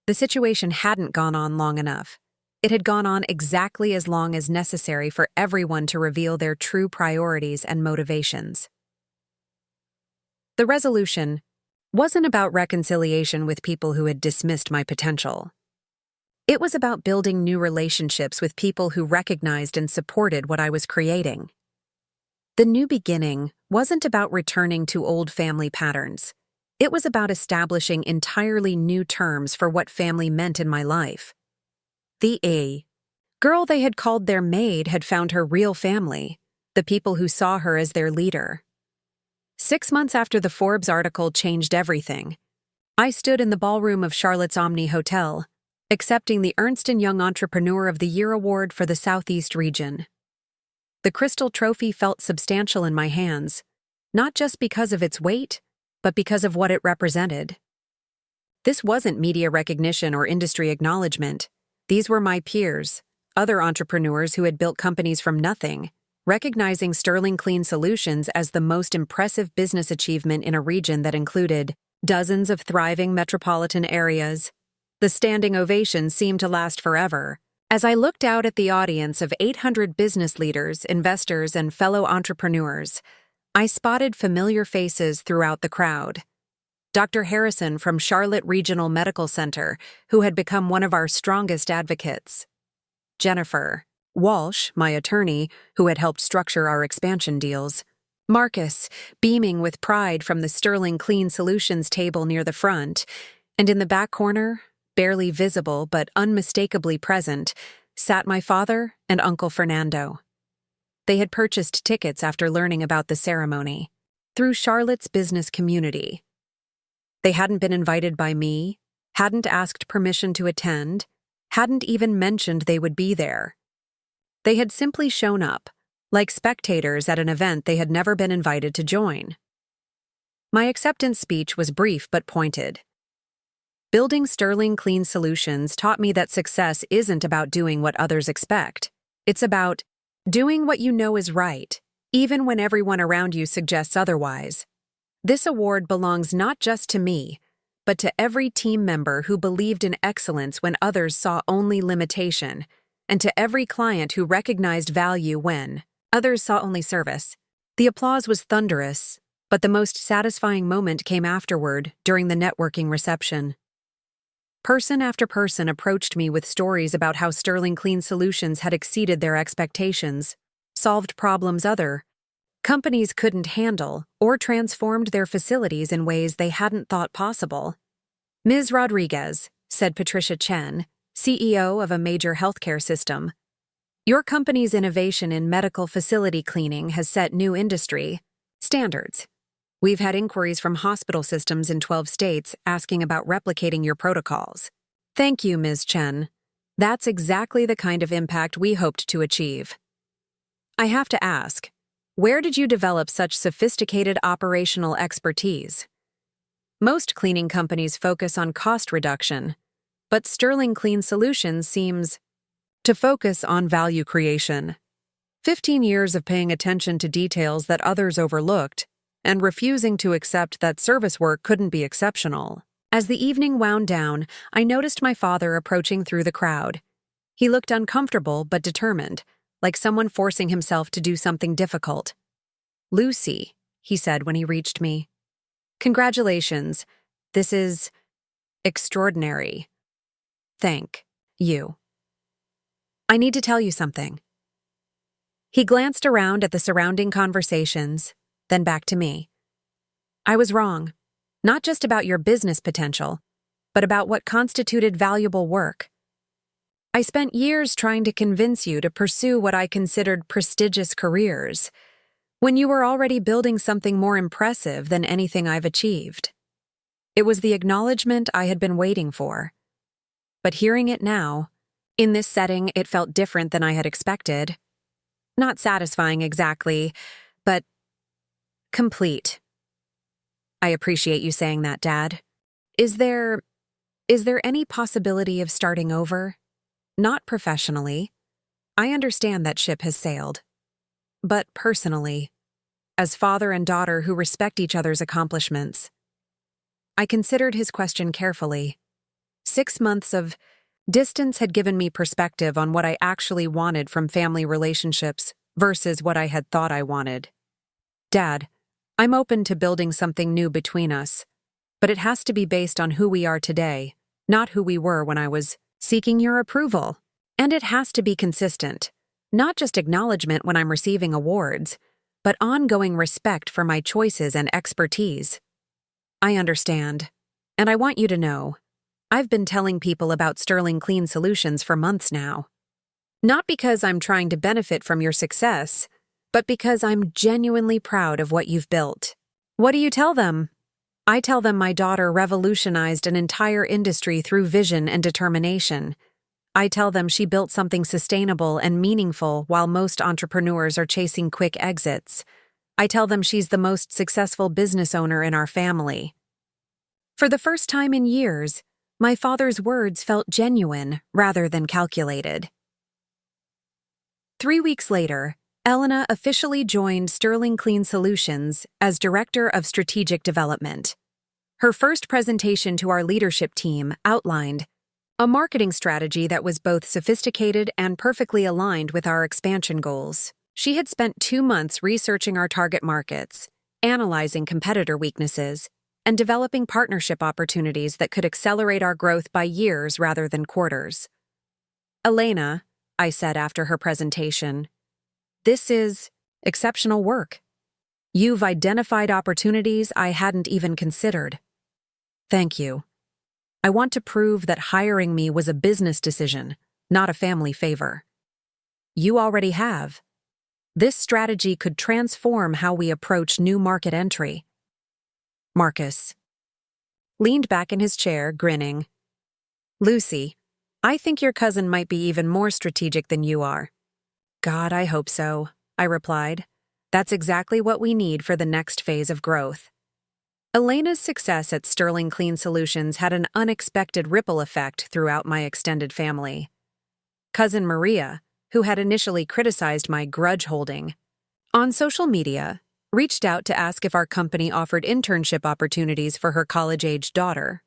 The situation hadn't gone on long enough. It had gone on exactly as long as necessary for everyone to reveal their true priorities and motivations. The resolution wasn't about reconciliation with people who had dismissed my potential. It was about building new relationships with people who recognized and supported what I was creating. The new beginning wasn't about returning to old family patterns. It was about establishing entirely new terms for what family meant in my life. The girl they had called their maid had found her real family, the people who saw her as their leader. 6 months after the Forbes article changed everything, I stood in the ballroom of Charlotte's Omni Hotel, accepting the Ernst & Young Entrepreneur of the Year award for the Southeast region. The crystal trophy felt substantial in my hands, not just because of its weight, but because of what it represented. This wasn't media recognition or industry acknowledgement. These were my peers, other entrepreneurs who had built companies from nothing, recognizing Sterling Clean Solutions as the most impressive business achievement in a region that included dozens of thriving metropolitan areas. The standing ovation seemed to last forever. As I looked out at the audience of 800 business leaders, investors, and fellow entrepreneurs, I spotted familiar faces throughout the crowd. Dr. Harrison from Charlotte Regional Medical Center, who had become one of our strongest advocates. Jennifer Walsh, my attorney, who had helped structure our expansion deals. Marcus, beaming with pride from the Sterling Clean Solutions table near the front. And in the back corner, barely visible but unmistakably present, sat my father and Uncle Fernando. They had purchased tickets after learning about the ceremony, through Charlotte's business community. They hadn't been invited by me, hadn't asked permission to attend, hadn't even mentioned they would be there. They had simply shown up, like spectators at an event they had never been invited to join. My acceptance speech was brief but pointed. Building Sterling Clean Solutions taught me that success isn't about doing what others expect. It's about doing what you know is right, even when everyone around you suggests otherwise. This award belongs not just to me, but to every team member who believed in excellence when others saw only limitation, and to every client who recognized value when others saw only service. The applause was thunderous, but the most satisfying moment came afterward, during the networking reception. Person after person approached me with stories about how Sterling Clean Solutions had exceeded their expectations, solved problems other companies couldn't handle, or transformed their facilities in ways they hadn't thought possible. "Ms. Rodriguez," said Patricia Chen, CEO of a major healthcare system, "your company's innovation in medical facility cleaning has set new industry standards. We've had inquiries from hospital systems in 12 states asking about replicating your protocols." "Thank you, Ms. Chen. That's exactly the kind of impact we hoped to achieve." I have to ask, where did you develop such sophisticated operational expertise? Most cleaning companies focus on cost reduction, But Sterling Clean Solutions seems to focus on value creation. 15 years of paying attention to details that others overlooked and refusing to accept that service work couldn't be exceptional. As the evening wound down, I noticed my father approaching through the crowd. He looked uncomfortable but determined, like someone forcing himself to do something difficult. "Lucy," he said when he reached me. "Congratulations. This is extraordinary. Thank you. I need to tell you something." He glanced around at the surrounding conversations, then back to me. "I was wrong, not just about your business potential, but about what constituted valuable work. I spent years trying to convince you to pursue what I considered prestigious careers, when you were already building something more impressive than anything I've achieved. It was the acknowledgement I had been waiting for. But hearing it now, in this setting, it felt different than I had expected. Not satisfying exactly, but complete. I appreciate you saying that, Dad. Is there any possibility of starting over? Not professionally. I understand that ship has sailed. But personally, as father and daughter who respect each other's accomplishments." I considered his question carefully. 6 months of distance had given me perspective on what I actually wanted from family relationships versus what I had thought I wanted. "Dad, I'm open to building something new between us, but it has to be based on who we are today, not who we were when I was seeking your approval. And it has to be consistent, not just acknowledgement when I'm receiving awards, but ongoing respect for my choices and expertise." "I understand, and I want you to know, I've been telling people about Sterling Clean Solutions for months now. Not because I'm trying to benefit from your success, but because I'm genuinely proud of what you've built." "What do you tell them?" "I tell them my daughter revolutionized an entire industry through vision and determination. I tell them she built something sustainable and meaningful while most entrepreneurs are chasing quick exits. I tell them she's the most successful business owner in our family." For the first time in years, my father's words felt genuine rather than calculated. 3 weeks later, Elena officially joined Sterling Clean Solutions as Director of Strategic Development. Her first presentation to our leadership team outlined a marketing strategy that was both sophisticated and perfectly aligned with our expansion goals. She had spent 2 months researching our target markets, analyzing competitor weaknesses, and developing partnership opportunities that could accelerate our growth by years rather than quarters. "Elena," I said after her presentation, "this is exceptional work. You've identified opportunities I hadn't even considered." "Thank you. I want to prove that hiring me was a business decision, not a family favor." "You already have. This strategy could transform how we approach new market entry." Marcus leaned back in his chair, grinning. "Lucy, I think your cousin might be even more strategic than you are." "God, I hope so," I replied. "That's exactly what we need for the next phase of growth." Elena's success at Sterling Clean Solutions had an unexpected ripple effect throughout my extended family. Cousin Maria, who had initially criticized my grudge holding on social media, reached out to ask if our company offered internship opportunities for her college-age daughter.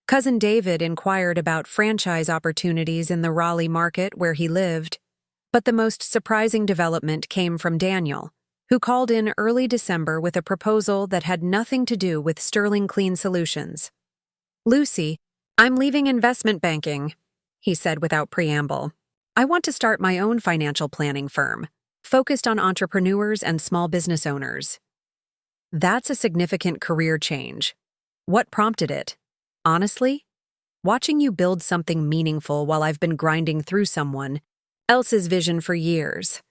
Cousin David inquired about franchise opportunities in the Raleigh market where he lived, but the most surprising development came from Daniel, who called in early December with a proposal that had nothing to do with Sterling Clean Solutions. "Lucy, I'm leaving investment banking," he said without preamble. "I want to start my own financial planning firm, focused on entrepreneurs and small business owners." That's a significant career change. What prompted it? Honestly, watching you build something meaningful while I've been grinding through someone else's vision for years.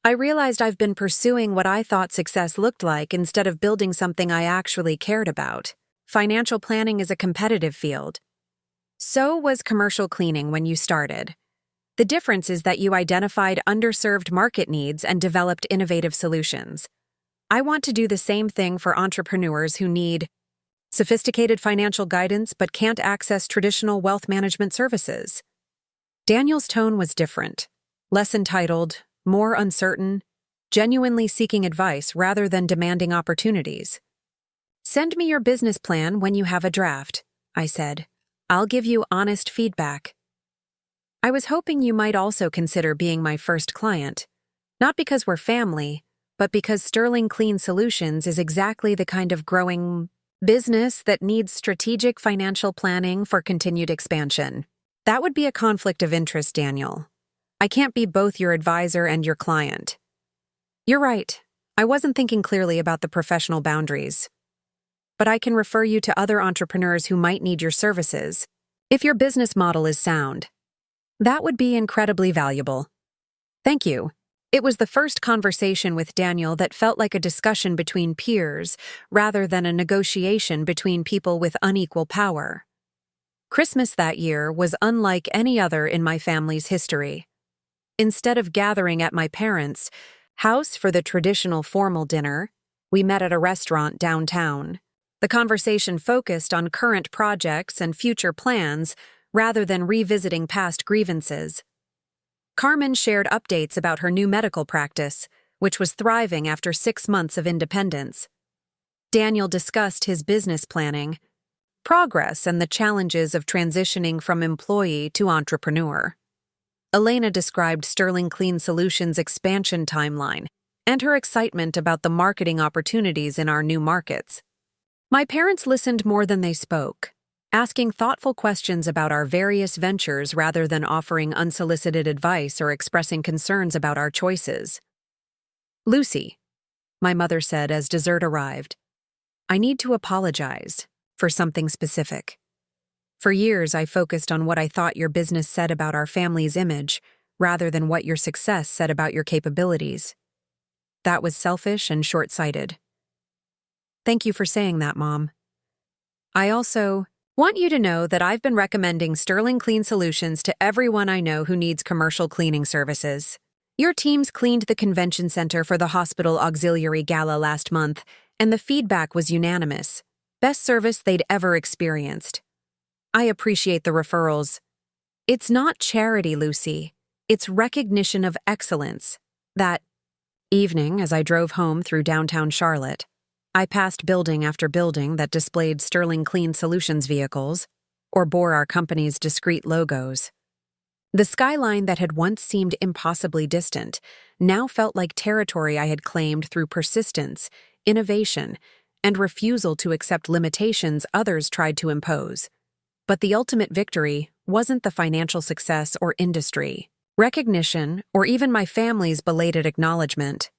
I realized I've been pursuing what I thought success looked like instead of building something I actually cared about. Financial planning is a competitive field. So was commercial cleaning when you started. The difference is that you identified underserved market needs and developed innovative solutions. I want to do the same thing for entrepreneurs who need Sophisticated financial guidance but can't access traditional wealth management services. Daniel's tone was different, less entitled, more uncertain, genuinely seeking advice rather than demanding opportunities. "Send me your business plan when you have a draft," I said. "I'll give you honest feedback." I was hoping you might also consider being my first client, not because we're family, but because Sterling Clean Solutions is exactly the kind of growing business that needs strategic financial planning for continued expansion. That would be a conflict of interest, Daniel. I can't be both your advisor and your client. You're right. I wasn't thinking clearly about the professional boundaries. But I can refer you to other entrepreneurs who might need your services, if your business model is sound. That would be incredibly valuable. Thank you. It was the first conversation with Daniel that felt like a discussion between peers rather than a negotiation between people with unequal power. Christmas that year was unlike any other in my family's history. Instead of gathering at my parents' house for the traditional formal dinner, we met at a restaurant downtown. The conversation focused on current projects and future plans rather than revisiting past grievances. Carmen shared updates about her new medical practice, which was thriving after 6 months of independence. Daniel discussed his business planning, progress, and the challenges of transitioning from employee to entrepreneur. Elena described Sterling Clean Solutions' expansion timeline and her excitement about the marketing opportunities in our new markets. My parents listened more than they spoke, asking thoughtful questions about our various ventures rather than offering unsolicited advice or expressing concerns about our choices. "Lucy," my mother said as dessert arrived, "I need to apologize for something specific. For years, I focused on what I thought your business said about our family's image rather than what your success said about your capabilities. That was selfish and short-sighted. Thank you for saying that, Mom. I also want you to know that I've been recommending Sterling Clean Solutions to everyone I know who needs commercial cleaning services. Your teams cleaned the convention center for the hospital auxiliary gala last month, and the feedback was unanimous. Best service they'd ever experienced. I appreciate the referrals. It's not charity, Lucy. It's recognition of excellence." That evening, as I drove home through downtown Charlotte, I passed building after building that displayed Sterling Clean Solutions vehicles or bore our company's discreet logos. The skyline that had once seemed impossibly distant now felt like territory I had claimed through persistence, innovation, and refusal to accept limitations others tried to impose. But the ultimate victory wasn't the financial success or industry, recognition, or even my family's belated acknowledgement.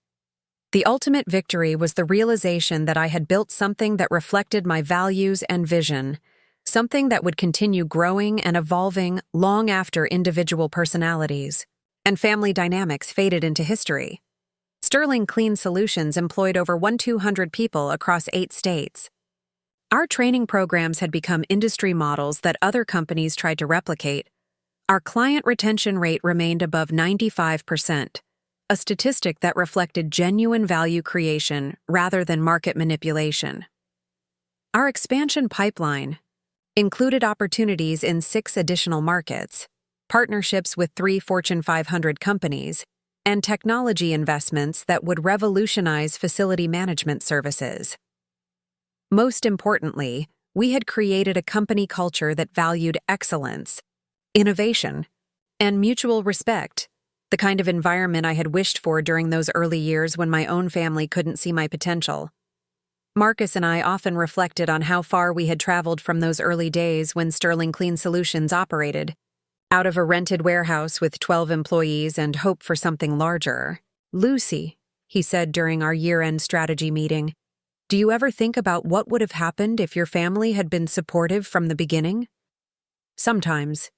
The ultimate victory was the realization that I had built something that reflected my values and vision, something that would continue growing and evolving long after individual personalities and family dynamics faded into history. Sterling Clean Solutions employed over 1,200 people across 8 states. Our training programs had become industry models that other companies tried to replicate. Our client retention rate remained above 95%. A statistic that reflected genuine value creation rather than market manipulation. Our expansion pipeline included opportunities in 6 additional markets, partnerships with 3 Fortune 500 companies, and technology investments that would revolutionize facility management services. Most importantly, we had created a company culture that valued excellence, innovation, and mutual respect. The kind of environment I had wished for during those early years when my own family couldn't see my potential. Marcus and I often reflected on how far we had traveled from those early days when Sterling Clean Solutions operated, out of a rented warehouse with 12 employees and hope for something larger. "Lucy," he said during our year-end strategy meeting, "do you ever think about what would have happened if your family had been supportive from the beginning?" "Sometimes.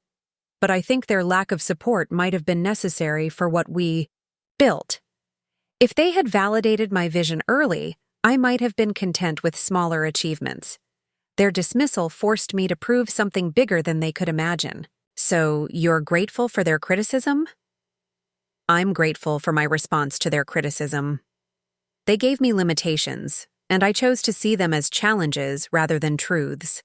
But I think their lack of support might have been necessary for what we built. If they had validated my vision early, I might have been content with smaller achievements. Their dismissal forced me to prove something bigger than they could imagine." "So you're grateful for their criticism?" "I'm grateful for my response to their criticism. They gave me limitations, and I chose to see them as challenges rather than truths.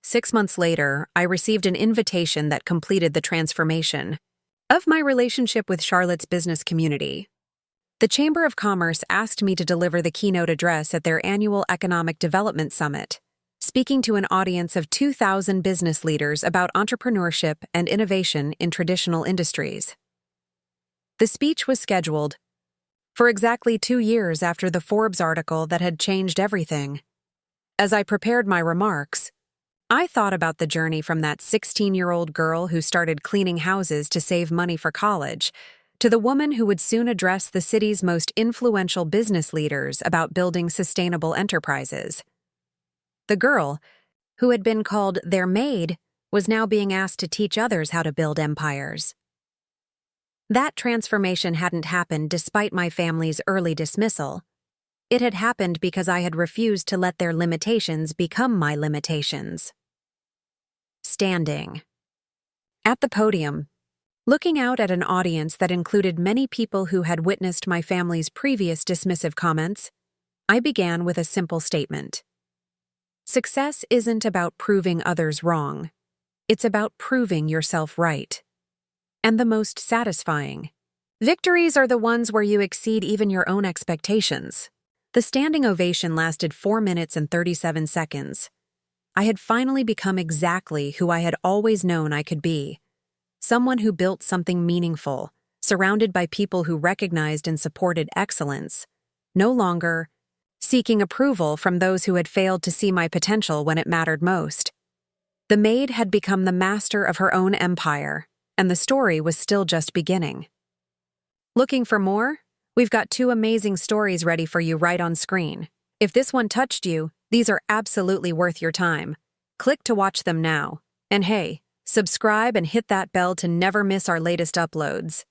6 months later, I received an invitation that completed the transformation of my relationship with Charlotte's business community. The Chamber of Commerce asked me to deliver the keynote address at their annual Economic Development Summit, speaking to an audience of 2,000 business leaders about entrepreneurship and innovation in traditional industries. The speech was scheduled for exactly 2 years after the Forbes article that had changed everything. As I prepared my remarks, I thought about the journey from that 16-year-old girl who started cleaning houses to save money for college to the woman who would soon address the city's most influential business leaders about building sustainable enterprises. The girl, who had been called their maid, was now being asked to teach others how to build empires. That transformation hadn't happened despite my family's early dismissal. It had happened because I had refused to let their limitations become my limitations. Standing at the podium, looking out at an audience that included many people who had witnessed my family's previous dismissive comments, I began with a simple statement. Success isn't about proving others wrong. It's about proving yourself right. And the most satisfying victories are the ones where you exceed even your own expectations. The standing ovation lasted 4 minutes and 37 seconds. I had finally become exactly who I had always known I could be. Someone who built something meaningful, surrounded by people who recognized and supported excellence, no longer seeking approval from those who had failed to see my potential when it mattered most. The maid had become the master of her own empire, and the story was still just beginning. Looking for more? We've got 2 amazing stories ready for you right on screen. If this one touched you, these are absolutely worth your time. Click to watch them now. And hey, subscribe and hit that bell to never miss our latest uploads.